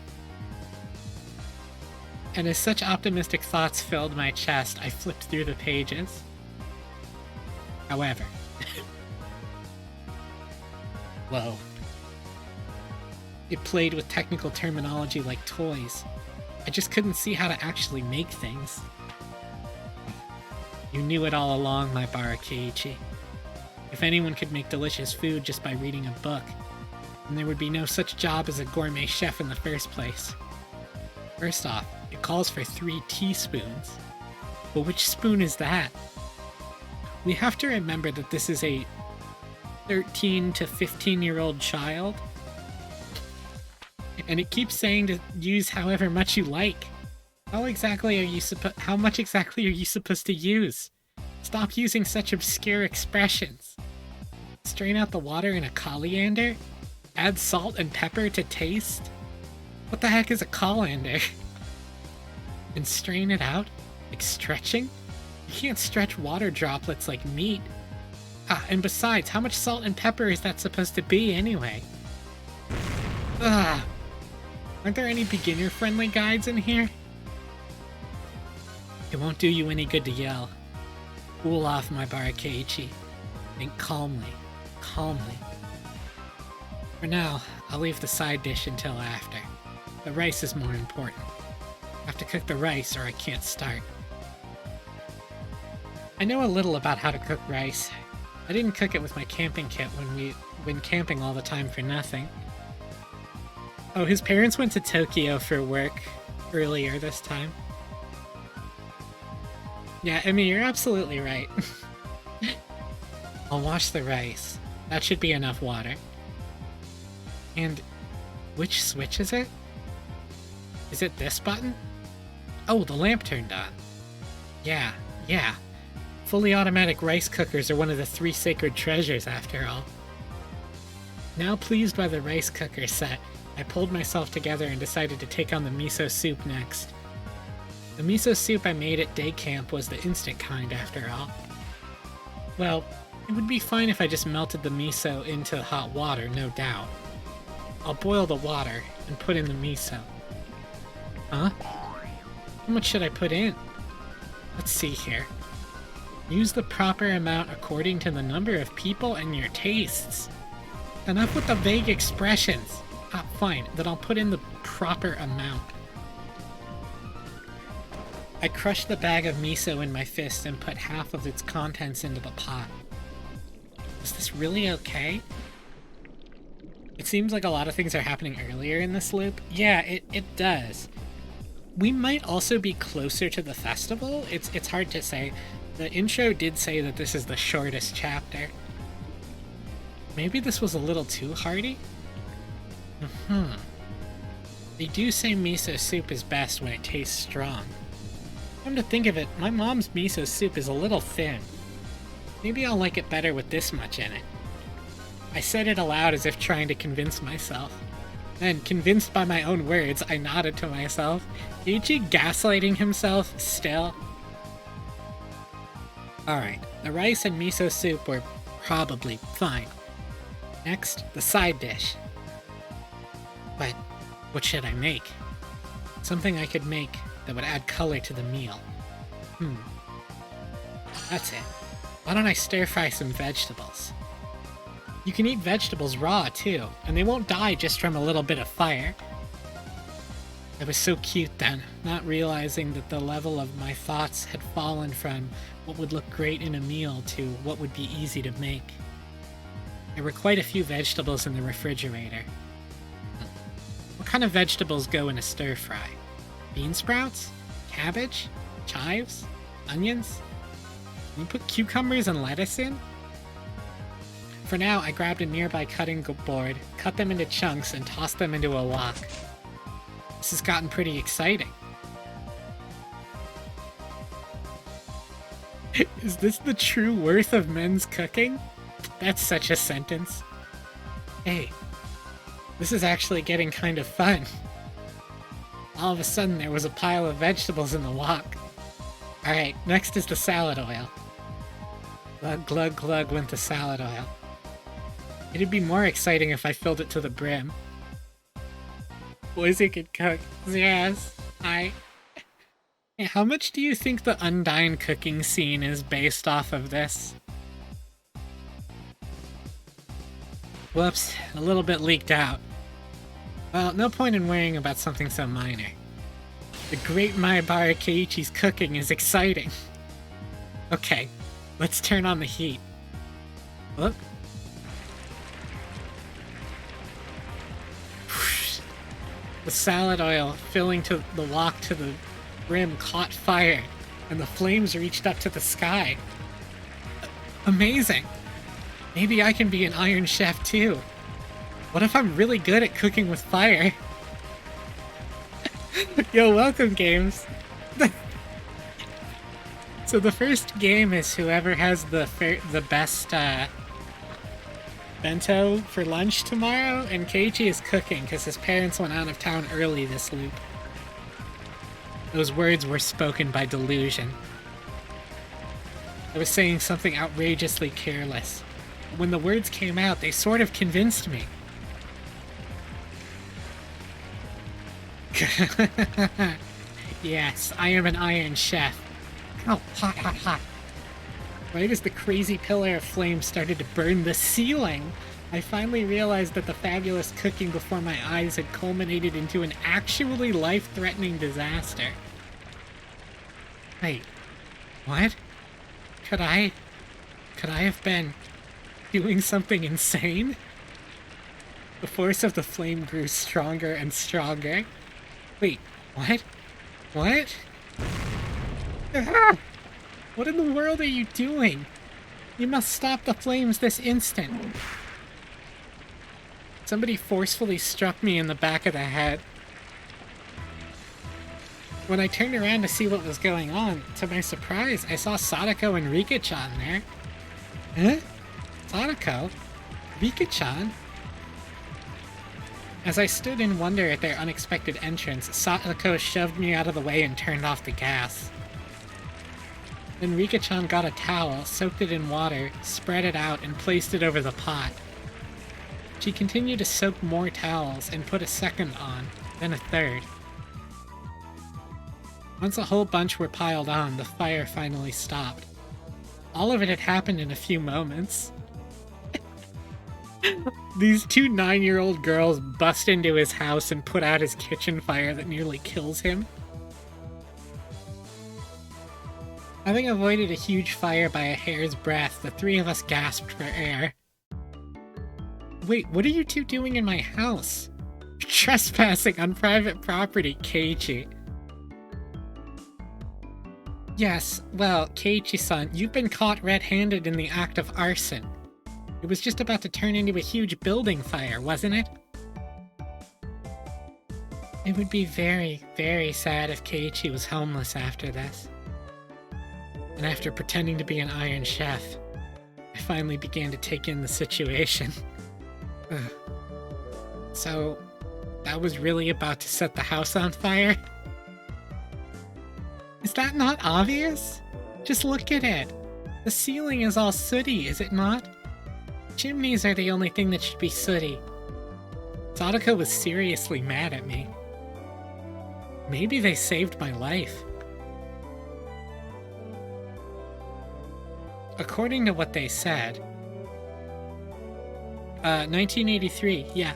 And as such optimistic thoughts filled my chest, I flipped through the pages. However... Whoa. It played with technical terminology like toys. I just couldn't see how to actually make things. You knew it all along, Maibara Keiichi. If anyone could make delicious food just by reading a book, then there would be no such job as a gourmet chef in the first place. First off, it calls for 3 teaspoons. But which spoon is that? We have to remember that this is a 13 to 15-year-old child. And it keeps saying to use however much you like. How much exactly are you supposed to use? Stop using such obscure expressions. Strain out the water in a colander? Add salt and pepper to taste? What the heck is a colander? And strain it out? Like stretching? You can't stretch water droplets like meat. Ah, and besides, how much salt and pepper is that supposed to be anyway? Ugh. Aren't there any beginner-friendly guides in here? It won't do you any good to yell. Cool off, Maibara Keiichi. Think calmly. Calmly. For now, I'll leave the side dish until after. The rice is more important. I have to cook the rice or I can't start. I know a little about how to cook rice. I didn't cook it with my camping kit when camping all the time for nothing. Oh, his parents went to Tokyo for work earlier this time. Yeah, I mean, you're absolutely right. I'll wash the rice. That should be enough water. And which switch is it? Is it this button? Oh, the lamp turned on. Yeah. Fully automatic rice cookers are one of the 3 sacred treasures, after all. Now pleased by the rice cooker set, I pulled myself together and decided to take on the miso soup next. The miso soup I made at day camp was the instant kind after all. Well, it would be fine if I just melted the miso into hot water, no doubt. I'll boil the water and put in the miso. Huh? How much should I put in? Let's see here. Use the proper amount according to the number of people and your tastes. Enough with the vague expressions. Ah, fine, then I'll put in the proper amount. I crushed the bag of miso in my fist and put half of its contents into the pot. Is this really okay? It seems like a lot of things are happening earlier in this loop. Yeah, it does. We might also be closer to the festival. It's hard to say. The intro did say that this is the shortest chapter. Maybe this was a little too hearty? They do say miso soup is best when it tastes strong. Come to think of it, my mom's miso soup is a little thin. Maybe I'll like it better with this much in it. I said it aloud as if trying to convince myself. Then, convinced by my own words, I nodded to myself. Ichi gaslighting himself still? Alright, the rice and miso soup were probably fine. Next, the side dish. But what should I make? Something I could make that would add color to the meal. That's it. Why don't I stir-fry some vegetables? You can eat vegetables raw, too, and they won't die just from a little bit of fire. I was so cute then, not realizing that the level of my thoughts had fallen from what would look great in a meal to what would be easy to make. There were quite a few vegetables in the refrigerator. What kind of vegetables go in a stir-fry? Bean sprouts? Cabbage? Chives? Onions? Can you put cucumbers and lettuce in? For now, I grabbed a nearby cutting board, cut them into chunks, and tossed them into a wok. This has gotten pretty exciting. Is this the true worth of men's cooking? That's such a sentence. Hey, this is actually getting kind of fun. All of a sudden, there was a pile of vegetables in the wok. Alright, next is the salad oil. Glug, glug, glug went the salad oil. It'd be more exciting if I filled it to the brim. Boys who could cook. Yes, Hey, how much do you think the Undyne cooking scene is based off of this? Whoops, a little bit leaked out. Well, no point in worrying about something so minor. The great Maibara Keiichi's cooking is exciting. Okay, let's turn on the heat. Whoop. The salad oil filling to the wok to the brim caught fire, and the flames reached up to the sky. Amazing! Maybe I can be an Iron Chef too. What if I'm really good at cooking with fire? Yo, welcome, games! So the first game is whoever has the best bento for lunch tomorrow, and Keiichi is cooking because his parents went out of town early this loop. Those words were spoken by delusion. I was saying something outrageously careless. When the words came out, they sort of convinced me. Yes, I am an Iron Chef. Oh, hot, hot, hot. Right as the crazy pillar of flame started to burn the ceiling, I finally realized that the fabulous cooking before my eyes had culminated into an actually life-threatening disaster. Wait, what? Could I have been doing something insane? The force of the flame grew stronger and stronger. Wait, what? What? Ah! What in the world are you doing? You must stop the flames this instant. Somebody forcefully struck me in the back of the head. When I turned around to see what was going on, to my surprise, I saw Sadako and Rika-chan there. Huh? Sadako? Rika-chan? As I stood in wonder at their unexpected entrance, Satoko shoved me out of the way and turned off the gas. Then Rika-chan got a towel, soaked it in water, spread it out, and placed it over the pot. She continued to soak more towels and put a second on, then a third. Once a whole bunch were piled on, the fire finally stopped. All of it had happened in a few moments. These two 9-year-old girls bust into his house and put out his kitchen fire that nearly kills him. Having avoided a huge fire by a hair's breadth, the three of us gasped for air. Wait, what are you two doing in my house? Trespassing on private property, Keiichi. Yes, well, Keiichi-san, you've been caught red-handed in the act of arson. It was just about to turn into a huge building fire, wasn't it? It would be very, very sad if Keiichi was homeless after this. And after pretending to be an Iron Chef, I finally began to take in the situation. So, that was really about to set the house on fire? Is that not obvious? Just look at it. The ceiling is all sooty, is it not? Chimneys are the only thing that should be sooty. Sadako was seriously mad at me. Maybe they saved my life. According to what they said, 1983, yeah.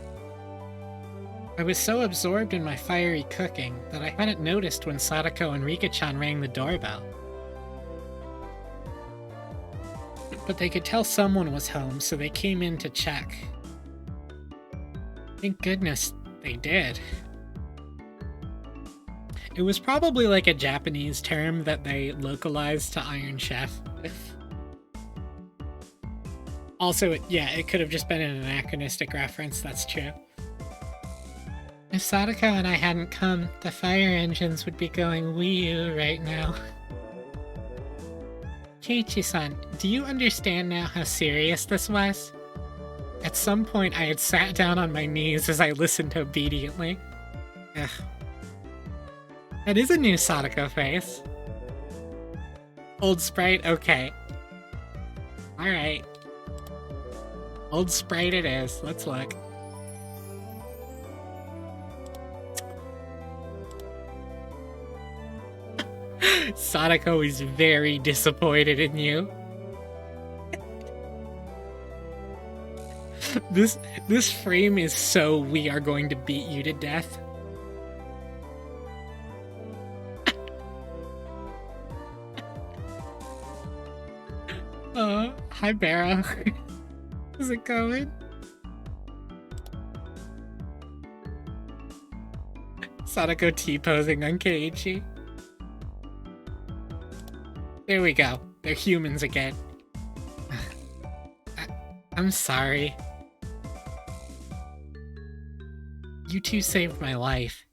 I was so absorbed in my fiery cooking that I hadn't noticed when Sadako and Rika-chan rang the doorbell. But they could tell someone was home, so they came in to check. Thank goodness they did. It was probably like a Japanese term that they localized to Iron Chef. Also, it could have just been an anachronistic reference, that's true. If Sadako and I hadn't come, the fire engines would be going wee-oo right now. Keiichi-san, do you understand now how serious this was? At some point, I had sat down on my knees as I listened obediently. Ugh. That is a new Sadako face. Old Sprite, okay. Alright. Old Sprite it is. Let's look. Sadako is very disappointed in you. This frame is so we are going to beat you to death. Hi Barrow. How's it going? Sadako T-posing on Keiichi. There we go. They're humans again. I'm sorry. You two saved my life.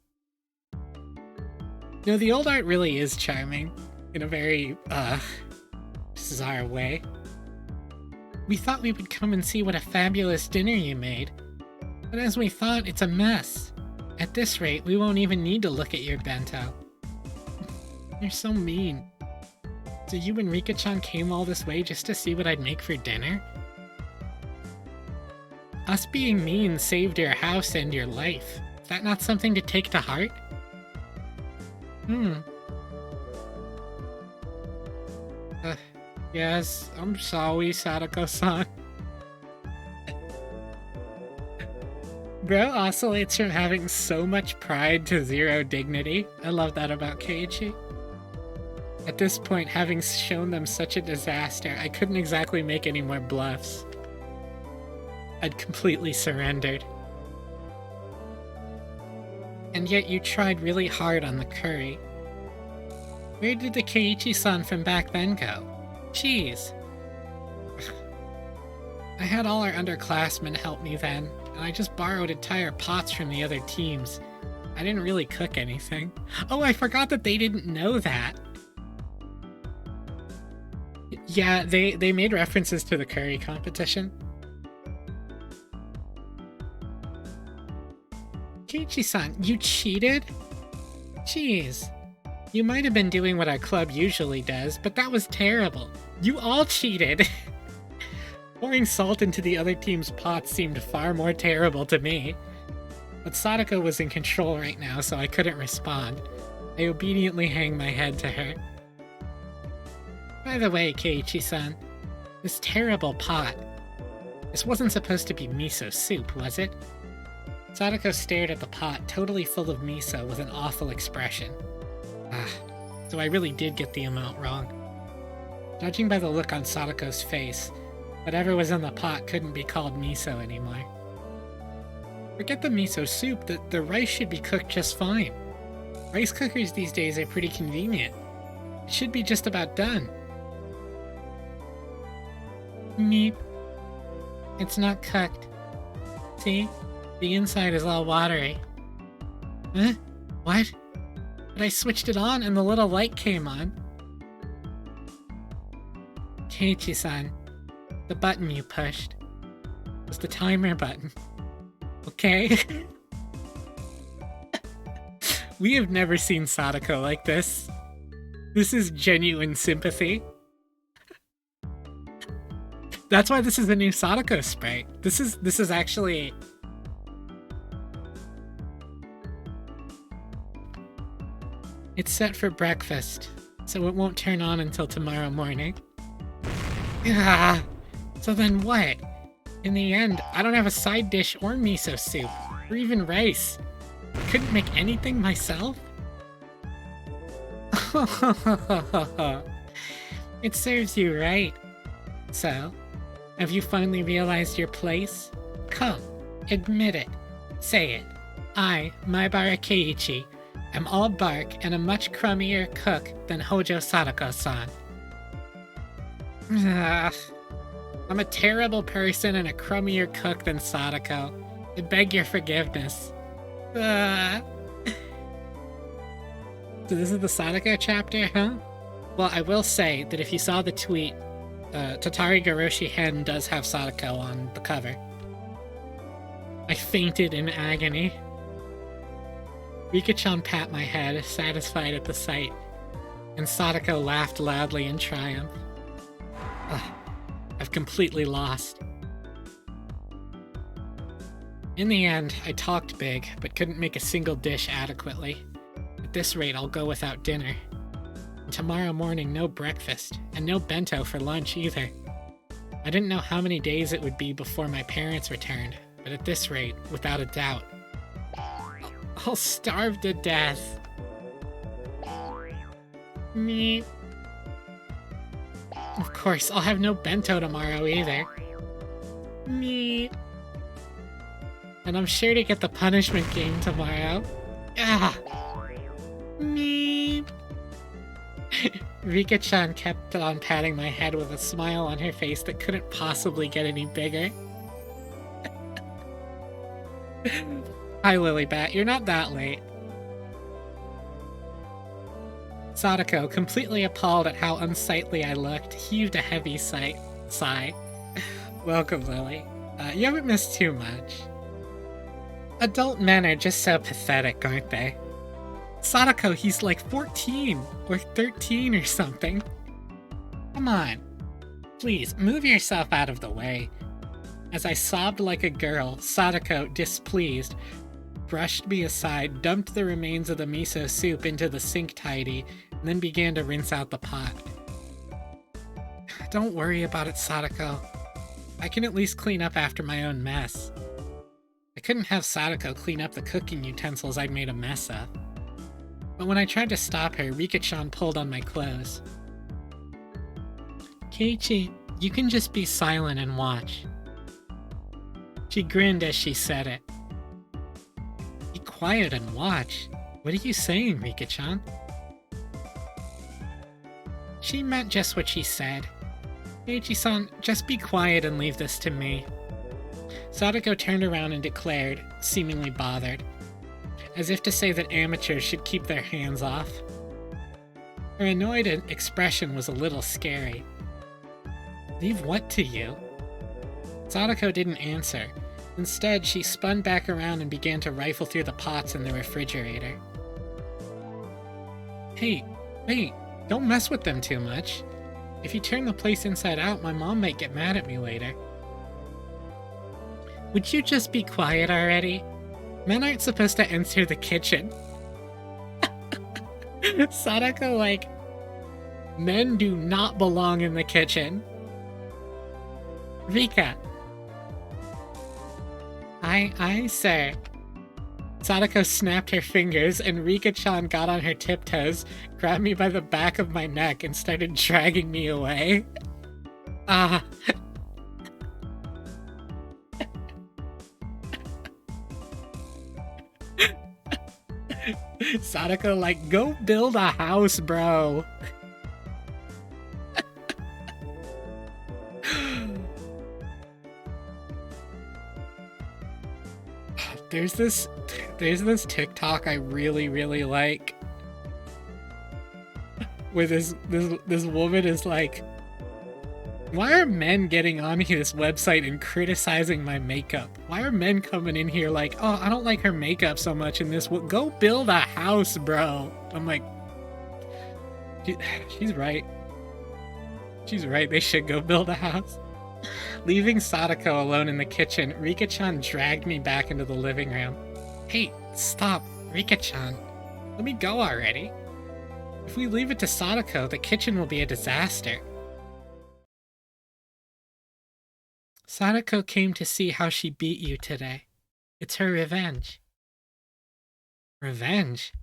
No, the old art really is charming. In a very, bizarre way. We thought we would come and see what a fabulous dinner you made. But as we thought, it's a mess. At this rate, we won't even need to look at your bento. You're so mean. So you and Rika-chan came all this way just to see what I'd make for dinner? Us being mean saved your house and your life. Is that not something to take to heart? Yes, I'm sorry, Sadako-san. Bro oscillates from having so much pride to zero dignity. I love that about Keiichi. At this point, having shown them such a disaster, I couldn't exactly make any more bluffs. I'd completely surrendered. And yet you tried really hard on the curry. Where did the Keiichi-san from back then go? Jeez. I had all our underclassmen help me then, and I just borrowed entire pots from the other teams. I didn't really cook anything. Oh, I forgot that they didn't know that. Yeah, they made references to the curry competition. Keiichi-san, you cheated? Jeez. You might have been doing what our club usually does, but that was terrible. You all cheated! Pouring salt into the other team's pot seemed far more terrible to me. But Sadako was in control right now, so I couldn't respond. I obediently hang my head to her. By the way, Keiichi-san, this terrible pot. This wasn't supposed to be miso soup, was it? Sadako stared at the pot, totally full of miso, with an awful expression. So I really did get the amount wrong. Judging by the look on Sadako's face, whatever was in the pot couldn't be called miso anymore. Forget the miso soup, the rice should be cooked just fine. Rice cookers these days are pretty convenient. It should be just about done. Meep. It's not cooked. See? The inside is all watery. Huh? What? But I switched it on and the little light came on. Keiichi-san, the button you pushed was the timer button. Okay? We have never seen Sadako like this. This is genuine sympathy. That's why this is a new Sadako spray. This is actually... It's set for breakfast, so it won't turn on until tomorrow morning. So then what? In the end, I don't have a side dish or miso soup, or even rice. I couldn't make anything myself? It serves you right. So, have you finally realized your place? Come, admit it. Say it. I, Maibara Keiichi, am all bark and a much crummier cook than Hojo Sadako-san. I'm a terrible person and a crummier cook than Sadako. I beg your forgiveness. So this is the Sadako chapter, huh? Well, I will say that if you saw the tweet, Tatarigoroshi-hen does have Sadako on the cover. I fainted in agony. Rika-chan pat my head, satisfied at the sight, and Sadako laughed loudly in triumph. I've completely lost. In the end, I talked big, but couldn't make a single dish adequately. At this rate, I'll go without dinner. And tomorrow morning, no breakfast, and no bento for lunch either. I didn't know how many days it would be before my parents returned, but at this rate, without a doubt, I'll starve to death. Me. Of course, I'll have no bento tomorrow either. Me. And I'm sure to get the punishment game tomorrow. Me. Rika-chan kept on patting my head with a smile on her face that couldn't possibly get any bigger. Hi, Lilybat, you're not that late. Sadako, completely appalled at how unsightly I looked, heaved a heavy sigh. Welcome, Lily. You haven't missed too much. Adult men are just so pathetic, aren't they? Sadako, he's like 14 or 13 or something. Come on. Please, move yourself out of the way. As I sobbed like a girl, Sadako, displeased, brushed me aside, dumped the remains of the miso soup into the sink tidy, and then began to rinse out the pot. Don't worry about it, Sadako. I can at least clean up after my own mess. I couldn't have Sadako clean up the cooking utensils I'd made a mess of. But when I tried to stop her, Rika-chan pulled on my clothes. Keiichi, you can just be silent and watch. She grinned as she said it. Be quiet and watch? What are you saying, Rika-chan? She meant just what she said. Keiichi-san, just be quiet and leave this to me. Sadako turned around and declared, seemingly bothered, as if to say that amateurs should keep their hands off. Her annoyed expression was a little scary. Leave what to you? Sadako didn't answer, Instead, she spun back around and began to rifle through the pots in the refrigerator. Hey, wait, don't mess with them too much. If you turn the place inside out, my mom might get mad at me later. Would you just be quiet already? Men aren't supposed to enter the kitchen. Sadako, like, men do not belong in the kitchen. Rika. Aye, sir. Sadako snapped her fingers, and Rika-chan got on her tiptoes, grabbed me by the back of my neck, and started dragging me away. Ah. Sadako, like, go build a house, bro. There's this TikTok I really like, where this woman is like, why are men getting on this website and criticizing my makeup? Why are men coming in here like, oh, I don't like her makeup so much in this? Go build a house, bro. I'm like, she's right. She's right. They should go build a house. Leaving Sadako alone in the kitchen, Rika-chan dragged me back into the living room. Hey, stop, Rika-chan. Let me go already. If we leave it to Sadako, the kitchen will be a disaster. Sadako came to see how she beat you today. It's her revenge. Revenge?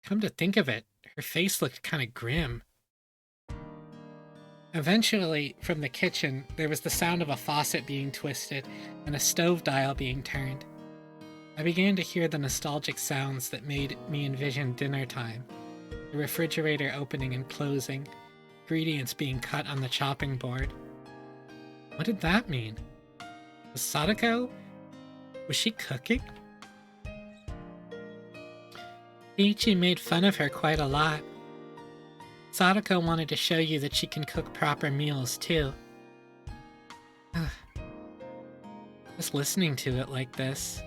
Come to think of it, her face looked kind of grim. Eventually, from the kitchen, there was the sound of a faucet being twisted and a stove dial being turned. I began to hear the nostalgic sounds that made me envision dinner time. The refrigerator opening and closing, ingredients being cut on the chopping board. What did that mean? Was Sadako? Was she cooking? Ichi made fun of her quite a lot. Sadako wanted to show you that she can cook proper meals, too. Just listening to it like this.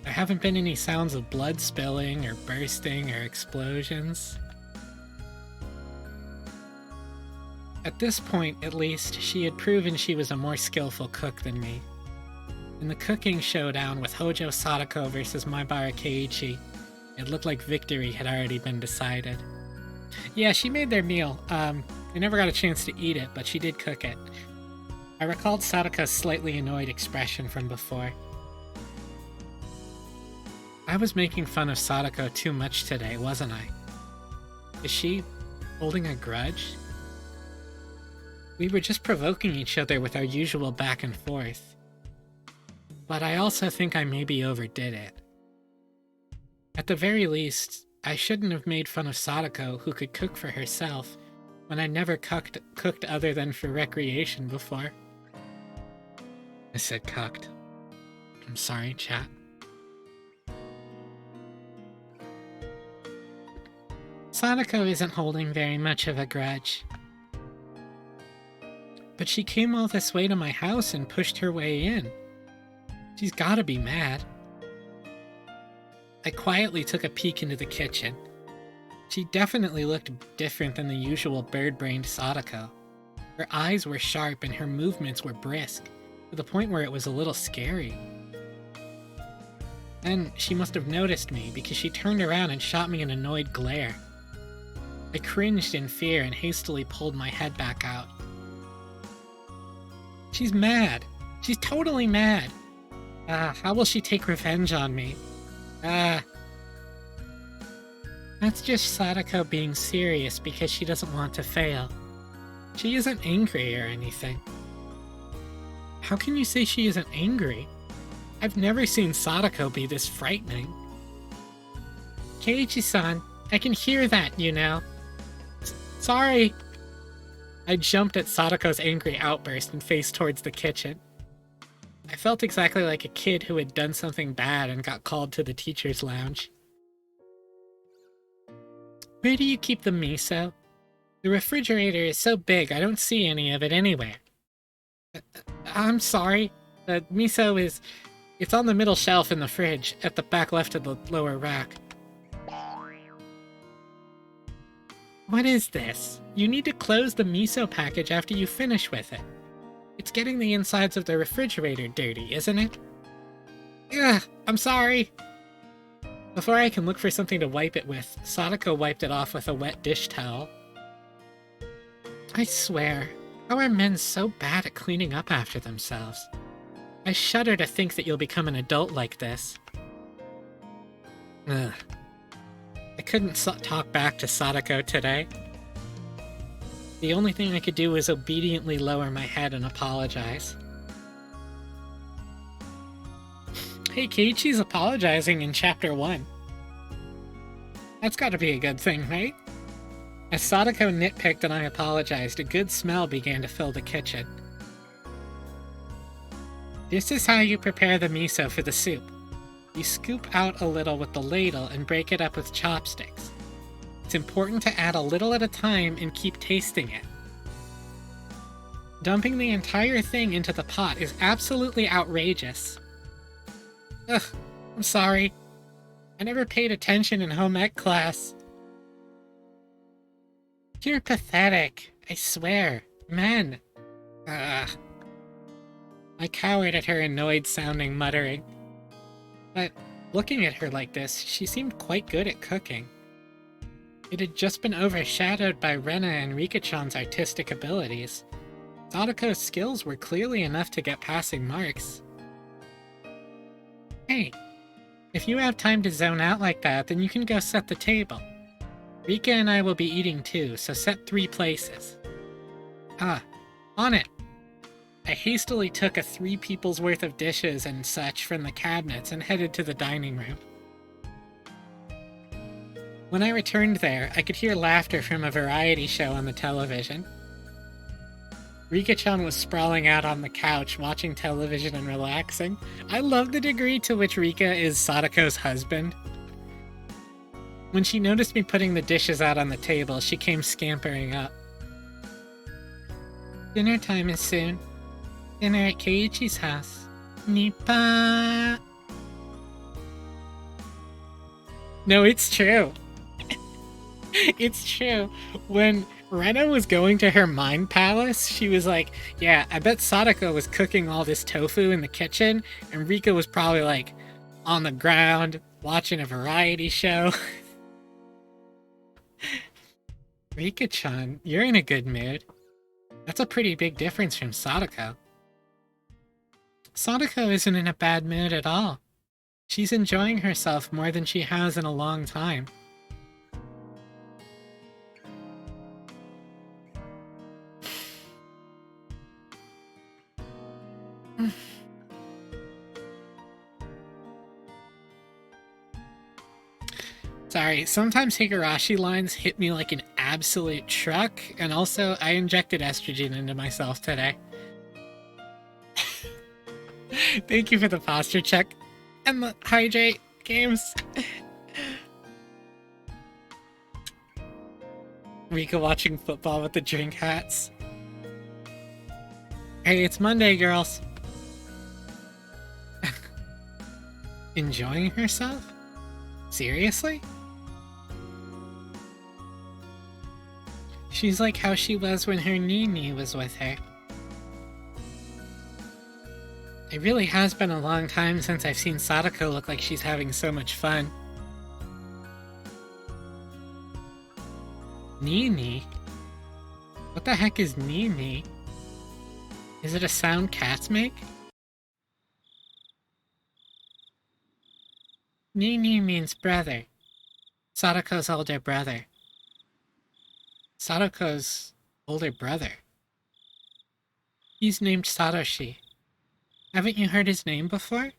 There haven't been any sounds of blood spilling, or bursting, or explosions. At this point, at least, she had proven she was a more skillful cook than me. In the cooking showdown with Hojo Sadako versus Maibara Keiichi, it looked like victory had already been decided. Yeah, she made their meal. I never got a chance to eat it, but she did cook it. I recalled Sadako's slightly annoyed expression from before. I was making fun of Sadako too much today, wasn't I? Is she holding a grudge? We were just provoking each other with our usual back and forth. But I also think I maybe overdid it. At the very least, I shouldn't have made fun of Sadako, who could cook for herself, when I never cooked other than for recreation before. I said cooked. I'm sorry, chat. Sadako isn't holding very much of a grudge. But she came all this way to my house and pushed her way in. She's gotta be mad. I quietly took a peek into the kitchen. She definitely looked different than the usual bird-brained Sadako. Her eyes were sharp and her movements were brisk, to the point where it was a little scary. Then she must have noticed me, because she turned around and shot me an annoyed glare. I cringed in fear and hastily pulled my head back out. She's mad. She's totally mad. How will she take revenge on me? That's just Sadako being serious because she doesn't want to fail. She isn't angry or anything. How can you say she isn't angry? I've never seen Sadako be this frightening. Keiichi-san, I can hear that, you know. Sorry. I jumped at Sadako's angry outburst and faced towards the kitchen. I felt exactly like a kid who had done something bad and got called to the teacher's lounge. Where do you keep the miso? The refrigerator is so big I don't see any of it anywhere. I'm sorry. The miso is... It's on the middle shelf in the fridge, at the back left of the lower rack. What is this? You need to close the miso package after you finish with it. It's getting the insides of the refrigerator dirty, isn't it? Ugh, I'm sorry. Before I can look for something to wipe it with, Sadako wiped it off with a wet dish towel. I swear, how are men so bad at cleaning up after themselves? I shudder to think that you'll become an adult like this. Ugh. I couldn't talk back to Sadako today. The only thing I could do was obediently lower my head and apologize. Hey, Keiichi's apologizing in Chapter 1. That's gotta be a good thing, right? As Sadako nitpicked and I apologized, a good smell began to fill the kitchen. This is how you prepare the miso for the soup. You scoop out a little with the ladle and break it up with chopsticks. It's important to add a little at a time and keep tasting it. Dumping the entire thing into the pot is absolutely outrageous. Ugh, I'm sorry. I never paid attention in home ec class. You're pathetic, I swear. Men. Ugh. I cowered at her annoyed-sounding muttering. But looking at her like this, she seemed quite good at cooking. It had just been overshadowed by Rena and Rika-chan's artistic abilities. Sadako's skills were clearly enough to get passing marks. Hey, if you have time to zone out like that, then you can go set the table. Rika and I will be eating too, so set 3 places. Ah, on it! I hastily took a 3 people's worth of dishes and such from the cabinets and headed to the dining room. When I returned there, I could hear laughter from a variety show on the television. Rika-chan was sprawling out on the couch, watching television and relaxing. I love the degree to which Rika is Sadako's husband. When she noticed me putting the dishes out on the table, she came scampering up. Dinner time is soon. Dinner at Keiichi's house. Nippa. No, it's true. It's true. When Rena was going to her mind palace, she was like, yeah, I bet Sadako was cooking all this tofu in the kitchen, and Rika was probably like on the ground watching a variety show. Rika-chan, you're in a good mood. That's a pretty big difference from Sadako. Sadako isn't in a bad mood at all. She's enjoying herself more than she has in a long time. Sorry, sometimes Higurashi lines hit me like an absolute truck, and also I injected estrogen into myself today. Thank you for the posture check and the hydrate games. Rika watching football with the drink hats. Hey, it's Monday, girls. Enjoying herself? Seriously? She's like how she was when her Nini was with her. It really has been a long time since I've seen Sadako look like she's having so much fun. Nini? What the heck is Nini? Is it a sound cats make? Nini means brother. Sadako's older brother. Sadako's older brother? He's named Satoshi. Haven't you heard his name before?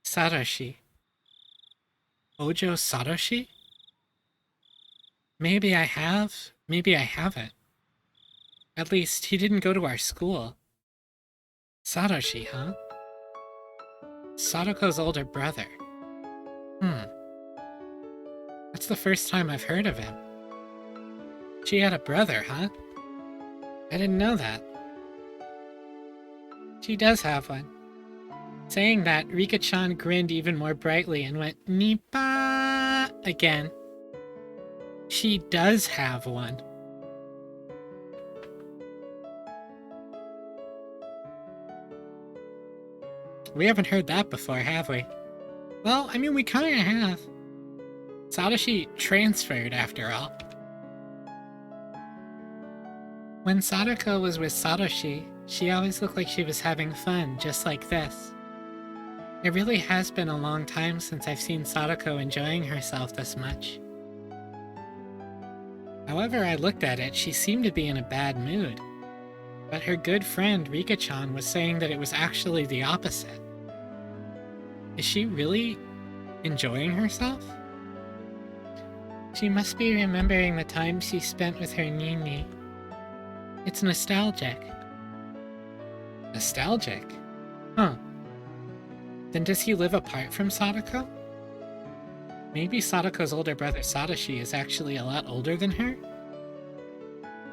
Satoshi. Ojo Satoshi? Maybe I have, maybe I haven't. At least, he didn't go to our school. Satoshi, huh? Sadako's older brother. That's the first time I've heard of him. She had a brother, huh? I didn't know that. She does have one. Saying that, Rika-chan grinned even more brightly and went, Nipa again. She does have one. We haven't heard that before, have we? Well, I mean, we kinda have. Satoshi transferred, after all. When Sadako was with Satoshi, she always looked like she was having fun, just like this. It really has been a long time since I've seen Sadako enjoying herself this much. However I looked at it, she seemed to be in a bad mood. But her good friend Rika-chan was saying that it was actually the opposite. Is she really enjoying herself? She must be remembering the time she spent with her Nini. It's nostalgic. Nostalgic? Huh. Then does he live apart from Sadako? Maybe Sadako's older brother Satoshi is actually a lot older than her?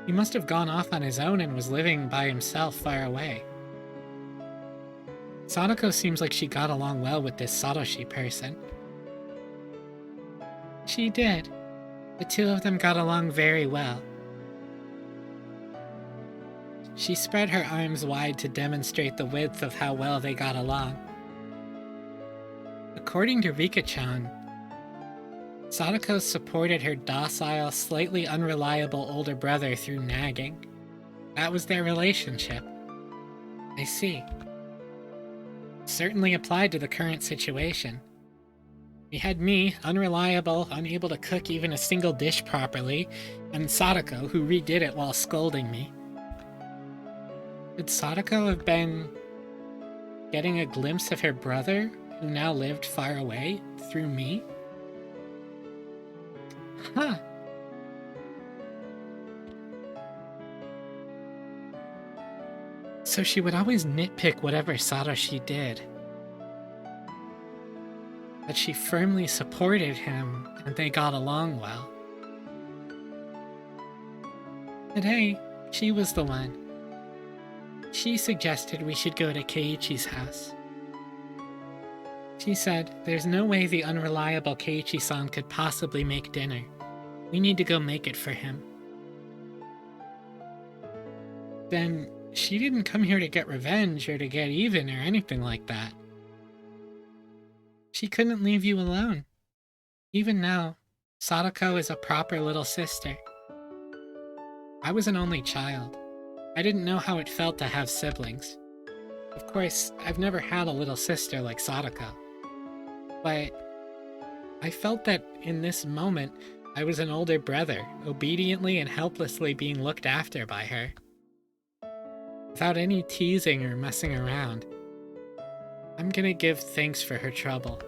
He must have gone off on his own and was living by himself far away. Sadako seems like she got along well with this Satoshi person. She did. The two of them got along very well. She spread her arms wide to demonstrate the width of how well they got along. According to Rika-chan, Sadako supported her docile, slightly unreliable older brother through nagging. That was their relationship. I see. Certainly applied to the current situation. We had me, unreliable, unable to cook even a single dish properly, and Sadako, who redid it while scolding me. Could Sadako have been getting a glimpse of her brother, who now lived far away, through me? Huh. So she would always nitpick whatever Satoshi did. But she firmly supported him, and they got along well. Today, she was the one. She suggested we should go to Keiichi's house. She said, there's no way the unreliable Keiichi-san could possibly make dinner. We need to go make it for him. Then, she didn't come here to get revenge or to get even or anything like that. She couldn't leave you alone. Even now, Sadako is a proper little sister. I was an only child. I didn't know how it felt to have siblings. Of course, I've never had a little sister like Sadako. But I felt that in this moment, I was an older brother, obediently and helplessly being looked after by her. Without any teasing or messing around. I'm gonna give thanks for her trouble.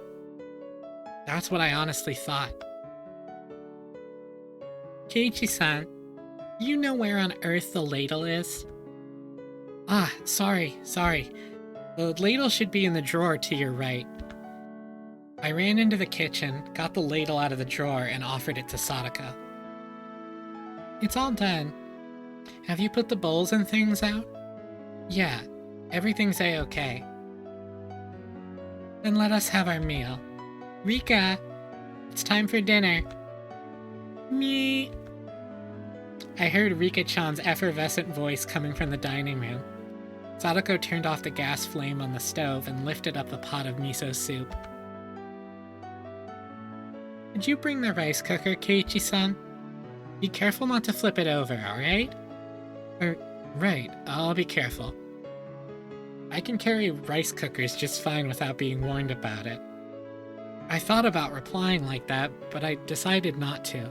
That's what I honestly thought. Keiichi-san, you know where on earth the ladle is? Ah, sorry. The ladle should be in the drawer to your right. I ran into the kitchen, got the ladle out of the drawer, and offered it to Sadako. It's all done. Have you put the bowls and things out? Yeah, everything's a-okay. Then let us have our meal. Rika, it's time for dinner. Me. I heard Rika-chan's effervescent voice coming from the dining room. Sadako turned off the gas flame on the stove and lifted up the pot of miso soup. Could you bring the rice cooker, Keiichi-san? Be careful not to flip it over, alright? Right, I'll be careful. I can carry rice cookers just fine without being warned about it. I thought about replying like that, but I decided not to.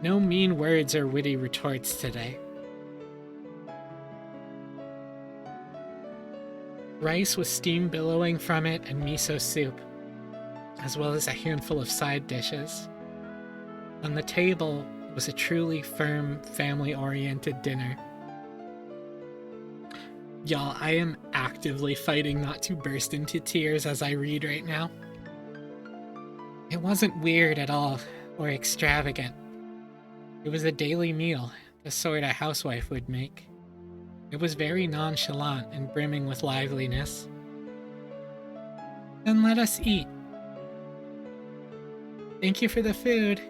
No mean words or witty retorts today. Rice with steam billowing from it and miso soup, as well as a handful of side dishes. On the table was a truly firm, family-oriented dinner. Y'all, I am actively fighting not to burst into tears as I read right now. It wasn't weird at all, or extravagant. It was a daily meal, the sort a housewife would make. It was very nonchalant and brimming with liveliness. Then let us eat. Thank you for the food.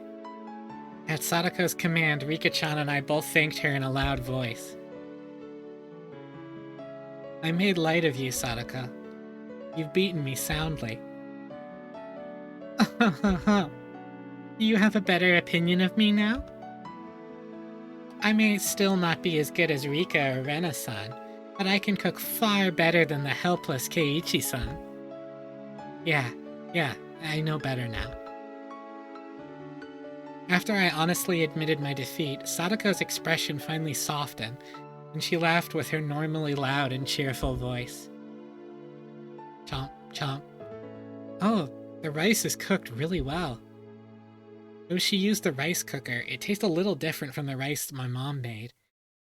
At Sadako's command, Rika-chan and I both thanked her in a loud voice. I made light of you, Sadako. You've beaten me soundly. Do you have a better opinion of me now? I may still not be as good as Rika or Rena-san, but I can cook far better than the helpless Keiichi-san. Yeah, I know better now. After I honestly admitted my defeat, Sadako's expression finally softened, and she laughed with her normally loud and cheerful voice. Chomp, chomp. Oh, the rice is cooked really well. Though she used the rice cooker, it tastes a little different from the rice my mom made.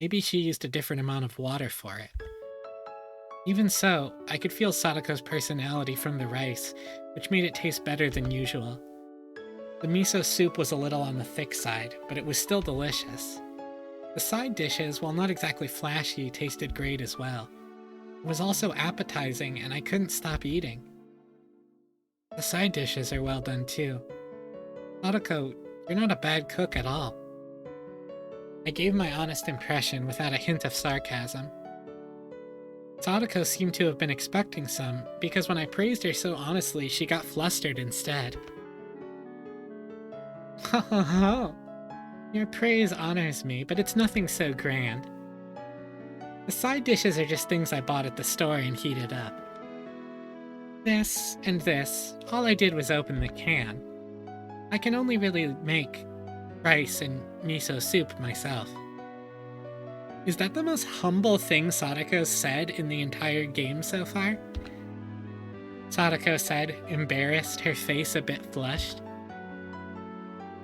Maybe she used a different amount of water for it. Even so, I could feel Sadako's personality from the rice, which made it taste better than usual. The miso soup was a little on the thick side, but it was still delicious. The side dishes, while not exactly flashy, tasted great as well. It was also appetizing, and I couldn't stop eating. The side dishes are well done too. Sadako, you're not a bad cook at all. I gave my honest impression without a hint of sarcasm. Sadako seemed to have been expecting some, because when I praised her so honestly, she got flustered instead. Ho ho ho! Your praise honors me, but it's nothing so grand. The side dishes are just things I bought at the store and heated up. This and this, all I did was open the can. I can only really make rice and miso soup myself. Is that the most humble thing Sadako said in the entire game so far? Sadako said, embarrassed, her face a bit flushed.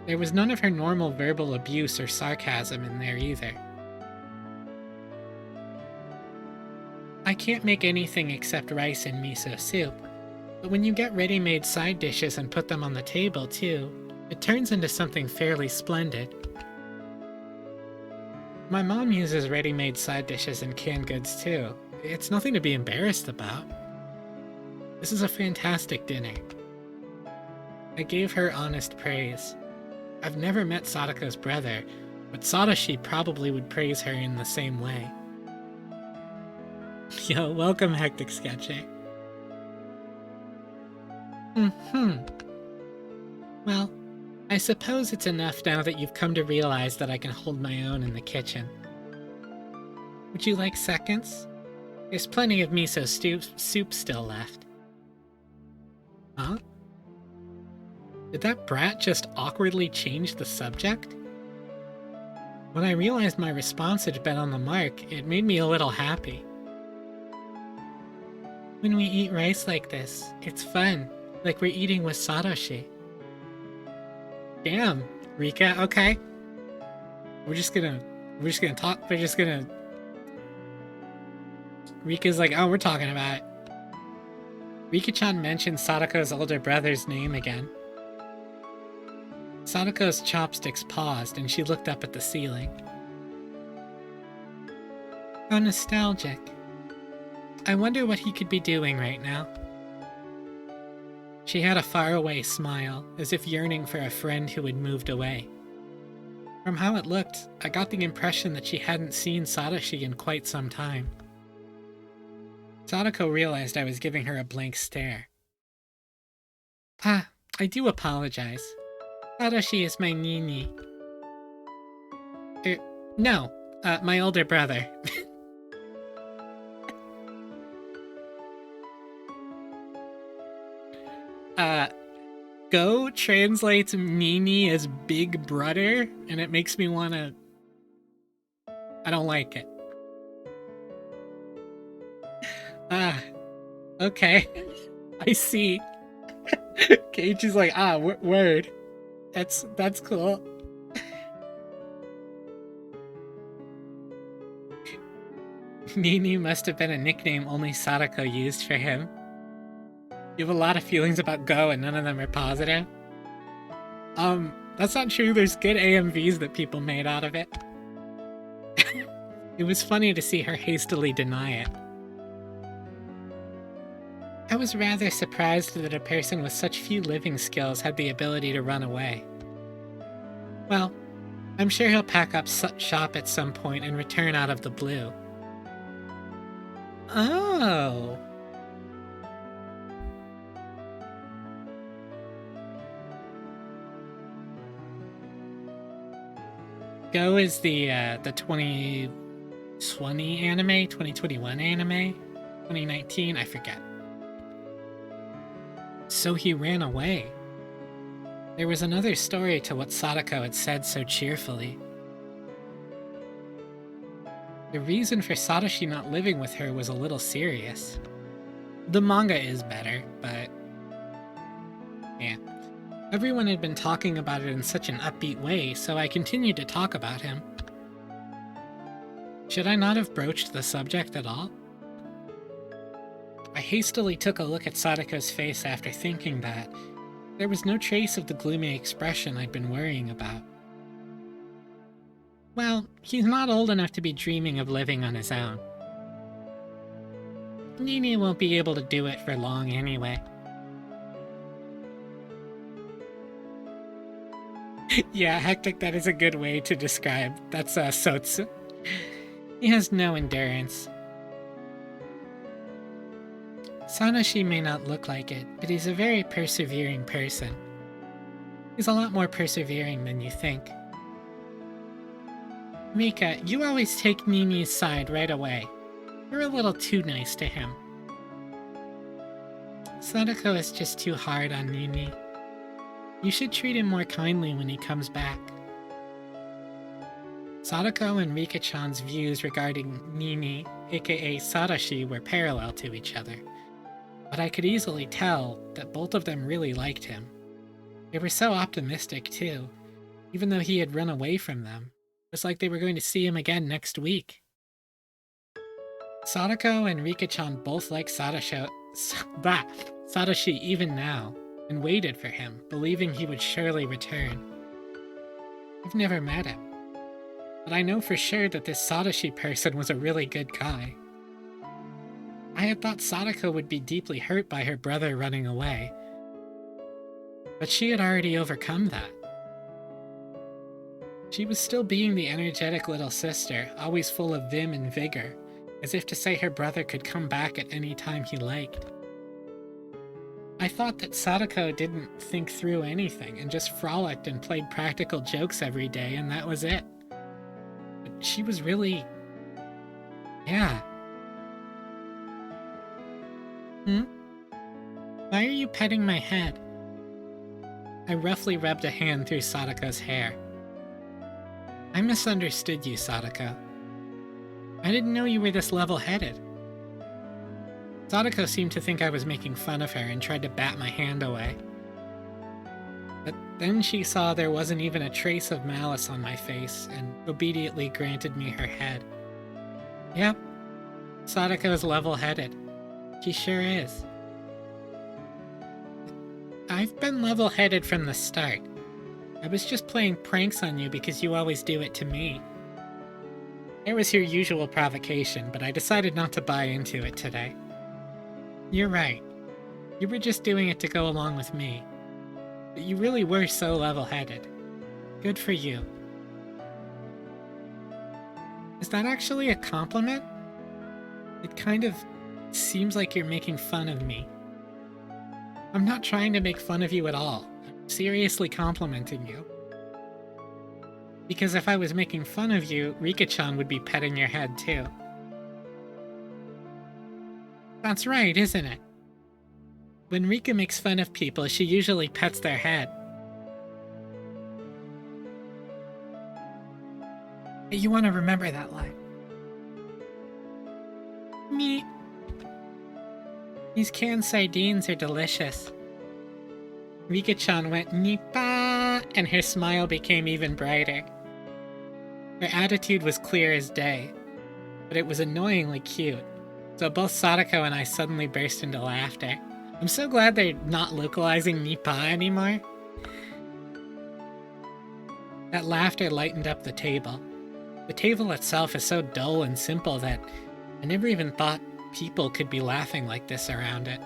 There was none of her normal verbal abuse or sarcasm in there either. I can't make anything except rice and miso soup, but when you get ready-made side dishes and put them on the table too, it turns into something fairly splendid. My mom uses ready-made side dishes and canned goods too. It's nothing to be embarrassed about. This is a fantastic dinner. I gave her honest praise. I've never met Sadako's brother, but Satoshi probably would praise her in the same way. Yo, welcome Hectic Sketcher. Well, I suppose it's enough now that you've come to realize that I can hold my own in the kitchen. Would you like seconds? There's plenty of miso soup still left. Huh? Did that brat just awkwardly change the subject? When I realized my response had been on the mark, it made me a little happy. When we eat rice like this, it's fun, like we're eating with Satoshi. Damn, Rika, okay. We're just gonna talk, Rika's like, oh, we're talking about it. Rika-chan mentioned Sadako's older brother's name again. Sadako's chopsticks paused and she looked up at the ceiling. How nostalgic. I wonder what he could be doing right now. She had a faraway smile, as if yearning for a friend who had moved away. From how it looked, I got the impression that she hadn't seen Satoshi in quite some time. Sadako realized I was giving her a blank stare. I do apologize. Satoshi is my Nini. No, my older brother. Go translates Nini as big brother, and it makes me wanna... I don't like it. Okay. I see. Keiichi's like, word. That's cool. Nini must have been a nickname only Sadako used for him. You have a lot of feelings about Go and none of them are positive. That's not true. There's good AMVs that people made out of it. It was funny to see her hastily deny it. I was rather surprised that a person with such few living skills had the ability to run away. Well, I'm sure he'll pack up shop at some point and return out of the blue. Oh. Go is the 2020 anime, 2021 anime, 2019, I forget. So he ran away. There was another story to what Sadako had said so cheerfully. The reason for Satoshi not living with her was a little serious. The manga is better, but yeah. Everyone had been talking about it in such an upbeat way, so I continued to talk about him. Should I not have broached the subject at all? I hastily took a look at Sadako's face after thinking that. There was no trace of the gloomy expression I'd been worrying about. Well, he's not old enough to be dreaming of living on his own. Nini won't be able to do it for long anyway. Yeah, hectic, that is a good way to describe. That's Sotsu. He has no endurance. Sanashi may not look like it, but he's a very persevering person. He's a lot more persevering than you think. Mika, you always take Nini's side right away. You're a little too nice to him. Sadako is just too hard on Nini. You should treat him more kindly when he comes back. Sadako and Rika-chan's views regarding Nini, aka Sadashi, were parallel to each other. But I could easily tell that both of them really liked him. They were so optimistic too, even though he had run away from them. It was like they were going to see him again next week. Sadako and Rika-chan both like Sadashi even now, and waited for him, believing he would surely return. I've never met him, but I know for sure that this Sadashi person was a really good guy. I had thought Sadako would be deeply hurt by her brother running away, but she had already overcome that. She was still being the energetic little sister, always full of vim and vigor, as if to say her brother could come back at any time he liked. I thought that Sadako didn't think through anything and just frolicked and played practical jokes every day, and that was it. But she was really... yeah. Why are you petting my head? I roughly rubbed a hand through Sadako's hair. I misunderstood you, Sadako. I didn't know you were this level-headed. Sadako seemed to think I was making fun of her and tried to bat my hand away. But then she saw there wasn't even a trace of malice on my face and obediently granted me her head. Yep, Sadako's level-headed. She sure is. I've been level-headed from the start. I was just playing pranks on you because you always do it to me. It was your usual provocation, but I decided not to buy into it today. You're right. You were just doing it to go along with me. But you really were so level-headed. Good for you. Is that actually a compliment? It kind of seems like you're making fun of me. I'm not trying to make fun of you at all. I'm seriously complimenting you. Because if I was making fun of you, Rika-chan would be petting your head too. That's right, isn't it? When Rika makes fun of people, she usually pets their head. You want to remember that line. Me. These canned sardines are delicious. Rika-chan went Nippa, and her smile became even brighter. Her attitude was clear as day, but it was annoyingly cute, so both Sadako and I suddenly burst into laughter. I'm so glad they're not localizing Nippa anymore. That laughter lightened up the table. The table itself is so dull and simple that I never even thought people could be laughing like this around it.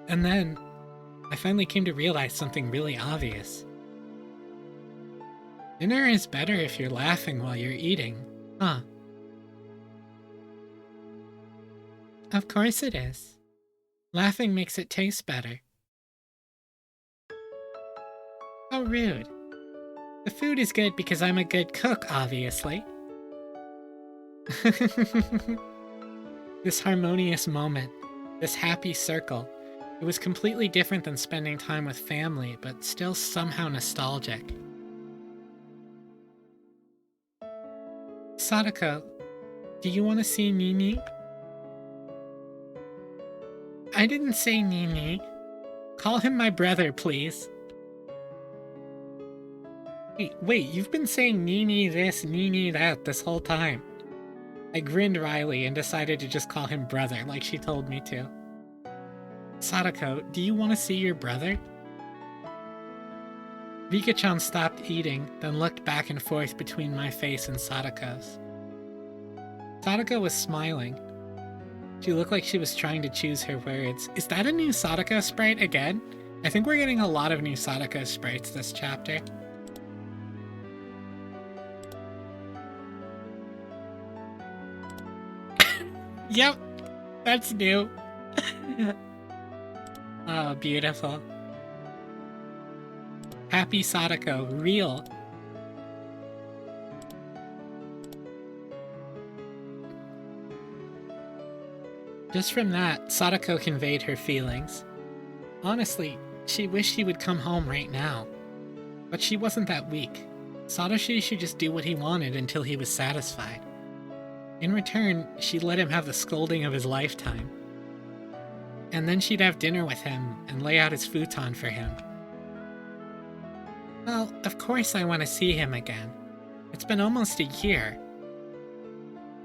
And then, I finally came to realize something really obvious. Dinner is better if you're laughing while you're eating, huh? Of course it is. Laughing makes it taste better. How rude. The food is good because I'm a good cook, obviously. This harmonious moment, this happy circle, it was completely different than spending time with family, but still somehow nostalgic. Sadako, do you want to see Nini? I didn't say Nini. Call him my brother, please. Wait, you've been saying Nini this, Nini that this whole time. I grinned wryly and decided to just call him brother, like she told me to. Sadako, do you want to see your brother? Rika-chan stopped eating, then looked back and forth between my face and Sadako's. Sadako was smiling. She looked like she was trying to choose her words. Is that a new Sadako sprite again? I think we're getting a lot of new Sadako sprites this chapter. Yep, that's new. Oh, beautiful. Happy Sadako, real. Just from that, Sadako conveyed her feelings. Honestly, she wished he would come home right now. But she wasn't that weak. Satoshi should just do what he wanted until he was satisfied. In return, she'd let him have the scolding of his lifetime. And then she'd have dinner with him and lay out his futon for him. Well, of course I want to see him again. It's been almost a year.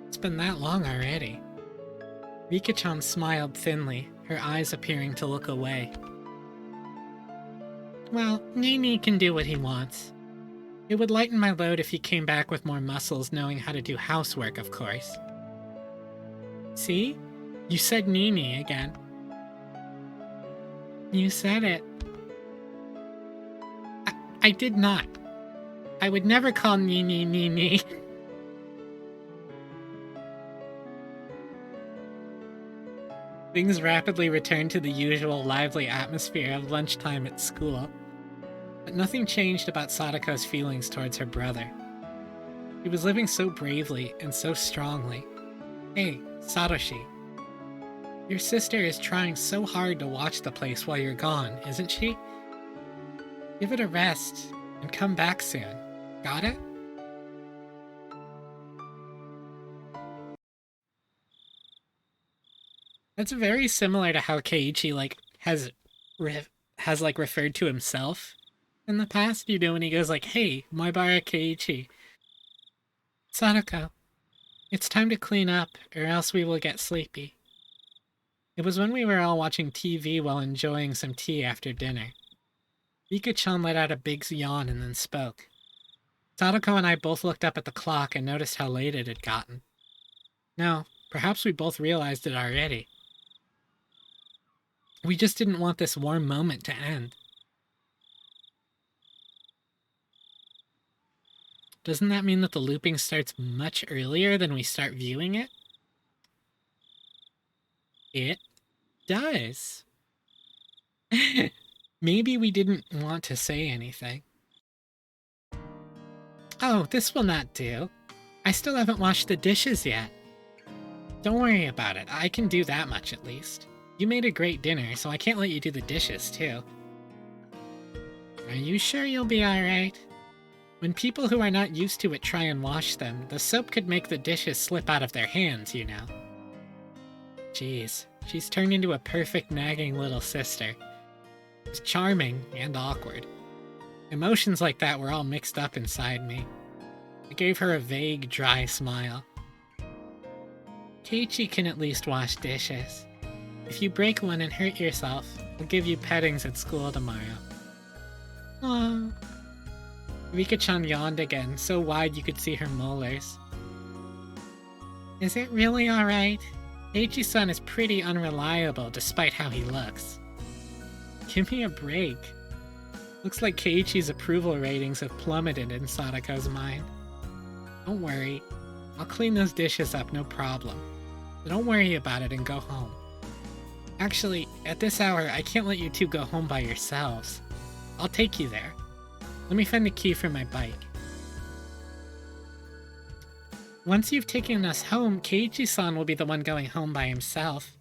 It's been that long already. Rika-chan smiled thinly, her eyes appearing to look away. Well, Nini can do what he wants. It would lighten my load if he came back with more muscles knowing how to do housework, of course. See? You said Nini again. You said it. I did not. I would never call Nini Nini. Things rapidly returned to the usual lively atmosphere of lunchtime at school. But nothing changed about Sadako's feelings towards her brother. He was living so bravely and so strongly. Hey, Satoshi. Your sister is trying so hard to watch the place while you're gone, isn't she? Give it a rest and come back soon. Got it? That's very similar to how Keiichi has referred to himself in the past, you know, when he goes like, "Hey, Maibara Keiichi. Sadako, it's time to clean up or else we will get sleepy." It was when we were all watching TV while enjoying some tea after dinner. Rika-chan let out a big yawn and then spoke. Sadako and I both looked up at the clock and noticed how late it had gotten. No, perhaps we both realized it already. We just didn't want this warm moment to end. Doesn't that mean that the looping starts much earlier than we start viewing it? It does. Maybe we didn't want to say anything. Oh, this will not do. I still haven't washed the dishes yet. Don't worry about it. I can do that much at least. You made a great dinner, so I can't let you do the dishes too. Are you sure you'll be alright? When people who are not used to it try and wash them, the soap could make the dishes slip out of their hands, you know. Jeez, she's turned into a perfect nagging little sister. It's charming and awkward. Emotions like that were all mixed up inside me. I gave her a vague, dry smile. Keiichi can at least wash dishes. If you break one and hurt yourself, I'll give you pettings at school tomorrow. Aww. Rika-chan yawned again, so wide you could see her molars. Is it really alright? Eiichi-san is pretty unreliable despite how he looks. Give me a break. Looks like Keiichi's approval ratings have plummeted in Sadako's mind. Don't worry. I'll clean those dishes up, no problem. So don't worry about it and go home. Actually, at this hour, I can't let you two go home by yourselves. I'll take you there. Let me find the key for my bike. Once you've taken us home, Keiichi-san will be the one going home by himself.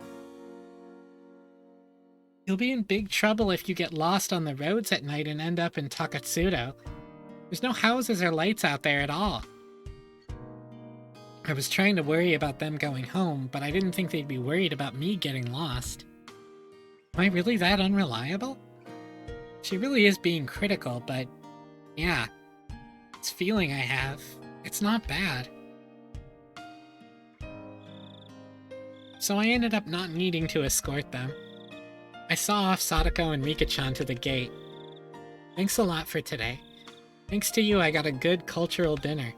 You'll be in big trouble if you get lost on the roads at night and end up in Takatsudo. There's no houses or lights out there at all. I was trying to worry about them going home, but I didn't think they'd be worried about me getting lost. Am I really that unreliable? She really is being critical, but yeah, this feeling I have, it's not bad. So I ended up not needing to escort them. I saw off Sadako and Rika-chan to the gate. Thanks a lot for today. Thanks to you, I got a good cultural dinner.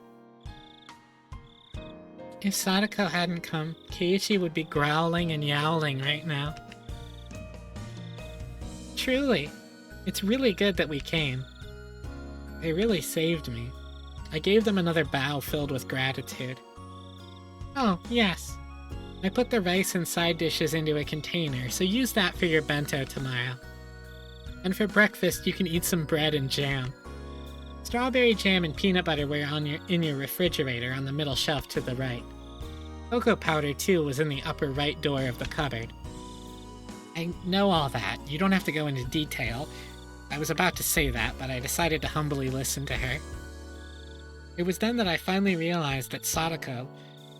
If Sadako hadn't come, Keiichi would be growling and yowling right now. Truly, it's really good that we came. They really saved me. I gave them another bow filled with gratitude. Oh, yes. I put the rice and side dishes into a container, so use that for your bento tomorrow. And for breakfast, you can eat some bread and jam. Strawberry jam and peanut butter were in your refrigerator on the middle shelf to the right. Cocoa powder, too, was in the upper right door of the cupboard. I know all that. You don't have to go into detail. I was about to say that, but I decided to humbly listen to her. It was then that I finally realized that Sadako,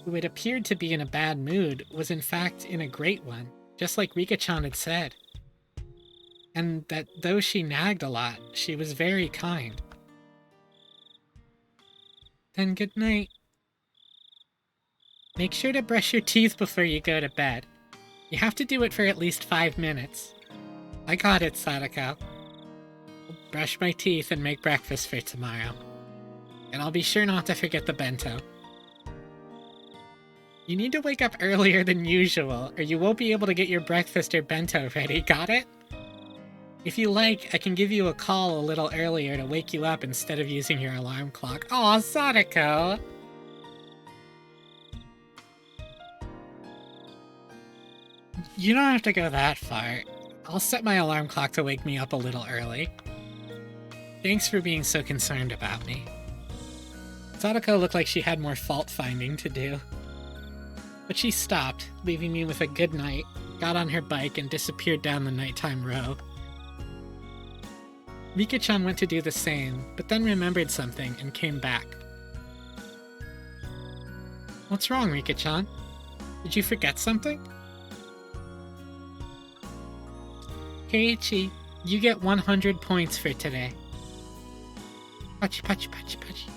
who had appeared to be in a bad mood, was in fact in a great one, just like Rika-chan had said. And that though she nagged a lot, she was very kind. Then good night. Make sure to brush your teeth before you go to bed. You have to do it for at least 5 minutes. I got it, Sadako. I'll brush my teeth and make breakfast for tomorrow. And I'll be sure not to forget the bento. You need to wake up earlier than usual, or you won't be able to get your breakfast or bento ready, got it? If you like, I can give you a call a little earlier to wake you up instead of using your alarm clock. Aw, Sadako! You don't have to go that far. I'll set my alarm clock to wake me up a little early. Thanks for being so concerned about me. Sadako looked like she had more fault-finding to do. But she stopped, leaving me with a good night, got on her bike, and disappeared down the nighttime road. Rika-chan went to do the same, but then remembered something and came back. What's wrong, Rika-chan? Did you forget something? Keiichi, you get 100 points for today. Pachi, pachi, pachi, pachi.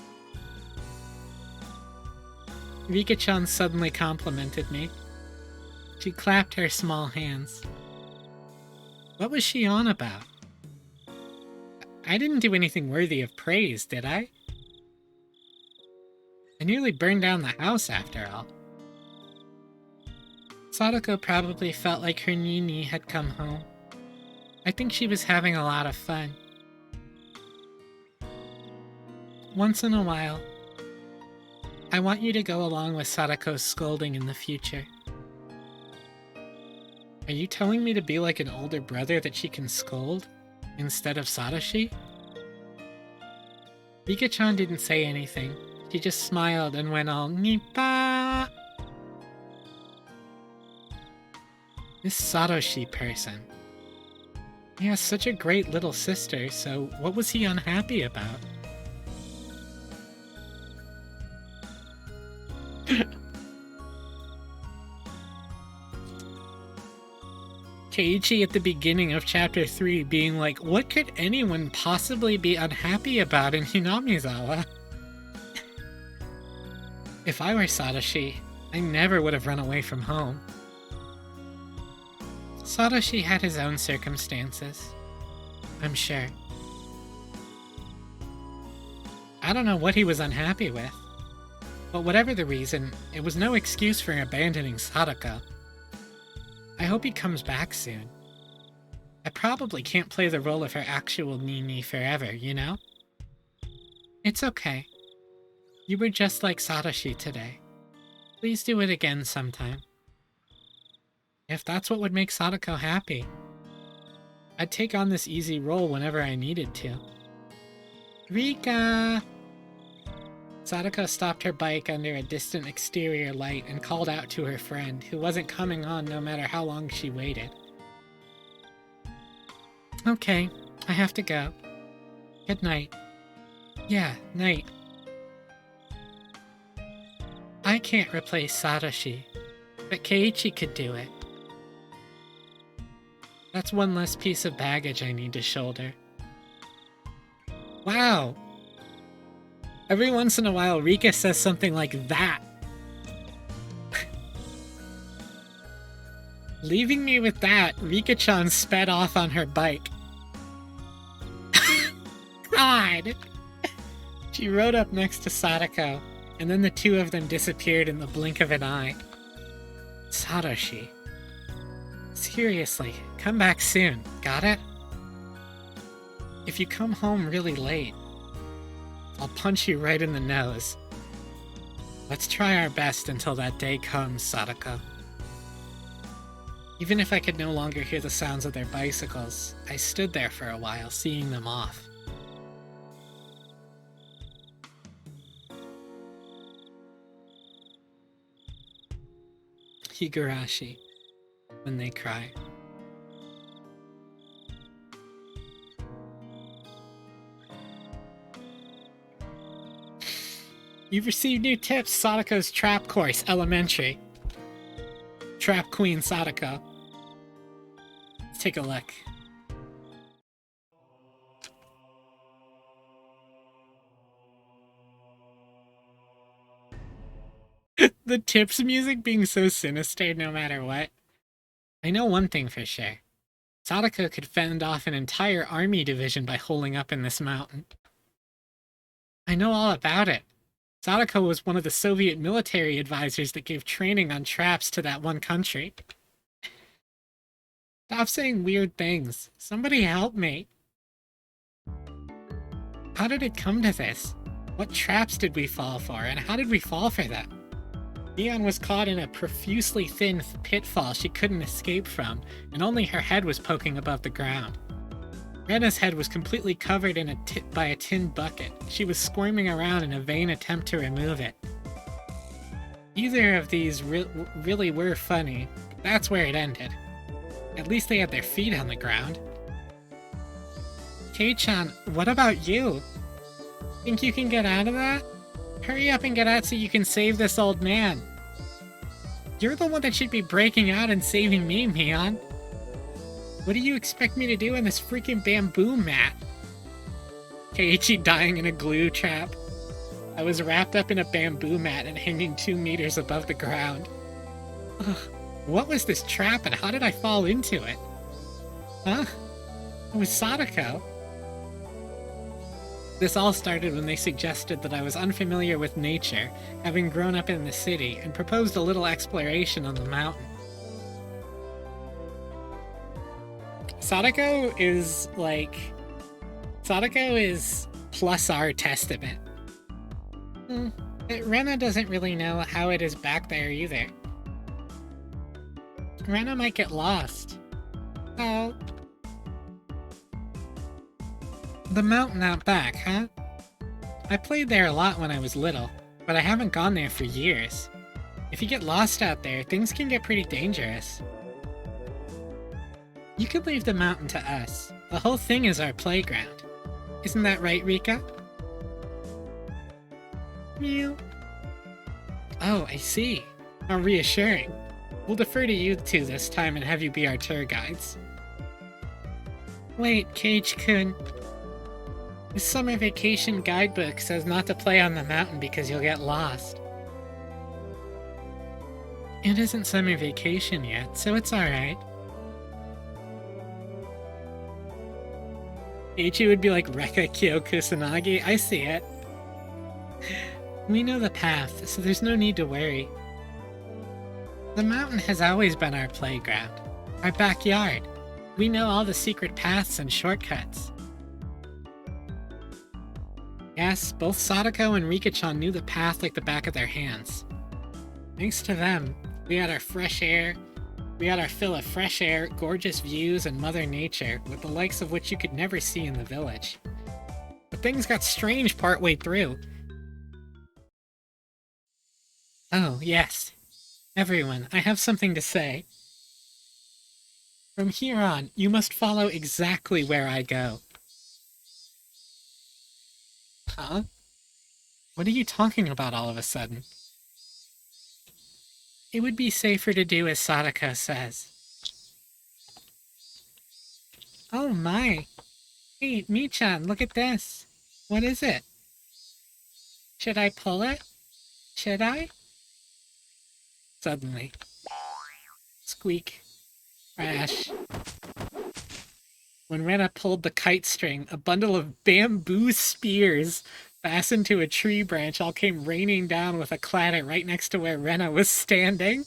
Rika-chan suddenly complimented me. She clapped her small hands. What was she on about? I didn't do anything worthy of praise, did I? I nearly burned down the house after all. Sadako probably felt like her Nini had come home. I think she was having a lot of fun. Once in a while, I want you to go along with Sadako's scolding in the future. Are you telling me to be like an older brother that she can scold, instead of Satoshi? Rika-chan didn't say anything. She just smiled and went all Nippa. This Satoshi person. He has such a great little sister, so what was he unhappy about? Keiichi at the beginning of chapter 3 being like, what could anyone possibly be unhappy about in Hinamizawa? If I were Satoshi, I never would have run away from home. Satoshi had his own circumstances, I'm sure. I don't know what he was unhappy with. But whatever the reason, it was no excuse for abandoning Sadako. I hope he comes back soon. I probably can't play the role of her actual Nini forever, you know? It's okay. You were just like Satoshi today. Please do it again sometime. If that's what would make Sadako happy. I'd take on this easy role whenever I needed to. Rika! Sadako stopped her bike under a distant exterior light and called out to her friend, who wasn't coming on no matter how long she waited. Okay, I have to go. Good night. Yeah, night. I can't replace Satoshi, but Keiichi could do it. That's one less piece of baggage I need to shoulder. Wow! Every once in a while, Rika says something like that. Leaving me with that, Rika-chan sped off on her bike. God! She rode up next to Sadako, and then the two of them disappeared in the blink of an eye. Satoshi. Seriously, come back soon, got it? If you come home really late, I'll punch you right in the nose. Let's try our best until that day comes, Sadako. Even if I could no longer hear the sounds of their bicycles, I stood there for a while, seeing them off. Higurashi, when they cry. You've received new tips, Sadako's Trap Course, Elementary. Trap Queen Sadako. Let's take a look. The tips music being so sinister no matter what. I know one thing for sure. Sadako could fend off an entire army division by holing up in this mountain. I know all about it. Sadako was one of the Soviet military advisors that gave training on traps to that one country. Stop saying weird things. Somebody help me. How did it come to this? What traps did we fall for, and how did we fall for them? Neon was caught in a profusely thin pitfall she couldn't escape from, and only her head was poking above the ground. Rena's head was completely covered in by a tin bucket. She was squirming around in a vain attempt to remove it. Either of these really were funny, but that's where it ended. At least they had their feet on the ground. Kei-chan, what about you? Think you can get out of that? Hurry up and get out so you can save this old man. You're the one that should be breaking out and saving me, Mion. What do you expect me to do in this freaking bamboo mat? Keiichi dying in a glue trap. I was wrapped up in a bamboo mat and hanging 2 meters above the ground. Ugh, what was this trap and how did I fall into it? Huh? It was Sadako. This all started when they suggested that I was unfamiliar with nature, having grown up in the city, and proposed a little exploration on the mountain. Sadako is plus our testament. Rena doesn't really know how it is back there either. Rena might get lost. Oh. The mountain out back, huh? I played there a lot when I was little, but I haven't gone there for years. If you get lost out there, things can get pretty dangerous. You could leave the mountain to us. The whole thing is our playground. Isn't that right, Rika? Mew. Oh, I see. How reassuring. We'll defer to you two this time and have you be our tour guides. Wait, Cage-kun. The summer vacation guidebook says not to play on the mountain because you'll get lost. It isn't summer vacation yet, so it's alright. Ichi would be like Reka Kyo Kusanagi. I see it. We know the path, so there's no need to worry. The mountain has always been our playground, our backyard. We know all the secret paths and shortcuts. Yes, both Sadako and Rika-chan knew the path like the back of their hands. Thanks to them, we had our fresh air. We had our fill of fresh air, gorgeous views, and Mother Nature, with the likes of which you could never see in the village. But things got strange partway through. Oh, yes. Everyone, I have something to say. From here on, you must follow exactly where I go. Huh? What are you talking about all of a sudden? It would be safer to do as Sadako says. Oh my! Hey, Mi-chan, look at this! What is it? Should I pull it? Should I? Suddenly. Squeak. Crash. When Rena pulled the kite string, a bundle of bamboo spears fastened to a tree branch all came raining down with a clatter right next to where Rena was standing.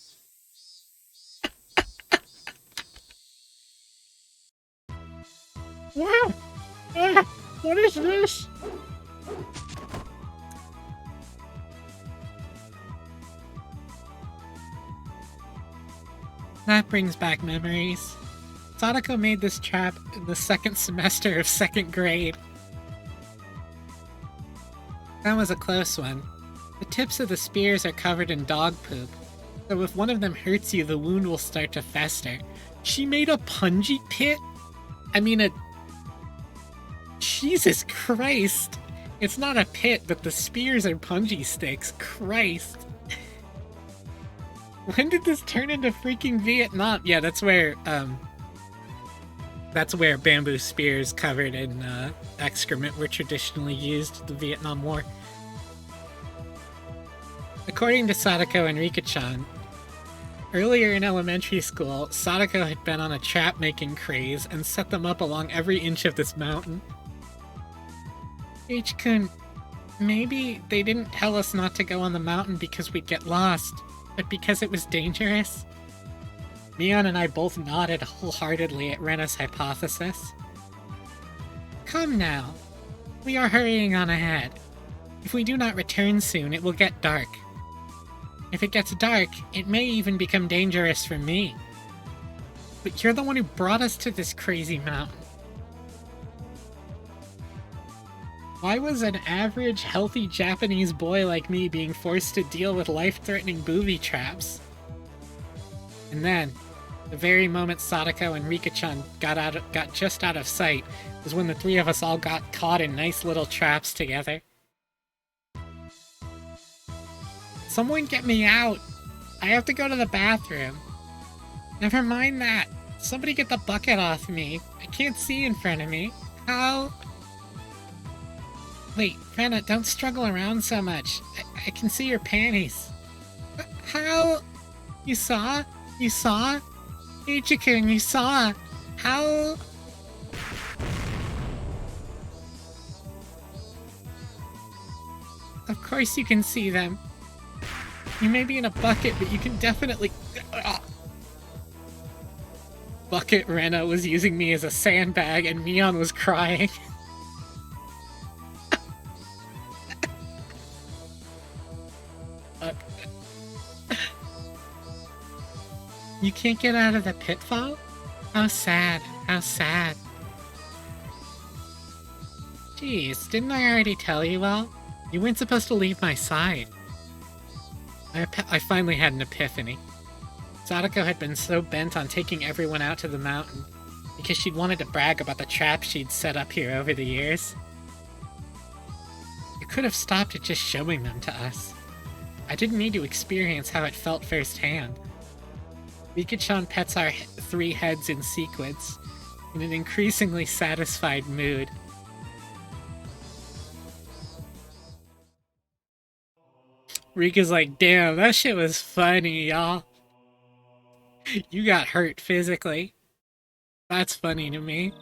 Wow! What is this? That brings back memories. Sadako made this trap in the second semester of 2nd grade. That was a close one. The tips of the spears are covered in dog poop, so if one of them hurts you, the wound will start to fester. She made a punji pit? I mean, a... Jesus Christ! It's not a pit, but the spears are punji sticks. Christ. When did this turn into freaking Vietnam? Yeah, that's where bamboo spears covered in excrement were traditionally used in the Vietnam War. According to Sadako and Rika-chan, earlier in elementary school, Sadako had been on a trap-making craze and set them up along every inch of this mountain. H-kun, maybe they didn't tell us not to go on the mountain because we'd get lost, but because it was dangerous? Mion and I both nodded wholeheartedly at Rena's hypothesis. Come now. We are hurrying on ahead. If we do not return soon, it will get dark. If it gets dark, it may even become dangerous for me. But you're the one who brought us to this crazy mountain. Why was an average, healthy Japanese boy like me being forced to deal with life-threatening booby traps? And then, the very moment Sadako and Rika-chan got just out of sight was when the three of us all got caught in nice little traps together. Someone get me out! I have to go to the bathroom. Never mind that. Somebody get the bucket off me. I can't see in front of me. How? Wait, Rena, don't struggle around so much. I can see your panties. How? You saw? You saw? Ichikun, you saw? How? Of course you can see them. You may be in a bucket, but you can definitely... Bucket Rena was using me as a sandbag and Mion was crying. You can't get out of the pitfall? How sad, how sad. Jeez, didn't I already tell you all? You weren't supposed to leave my side. I finally had an epiphany. Sadako had been so bent on taking everyone out to the mountain because she'd wanted to brag about the traps she'd set up here over the years. You could have stopped at just showing them to us. I didn't need to experience how it felt firsthand. Rika-chan pets our three heads in sequence, in an increasingly satisfied mood. Rika's like, damn, that shit was funny, y'all. You got hurt physically. That's funny to me.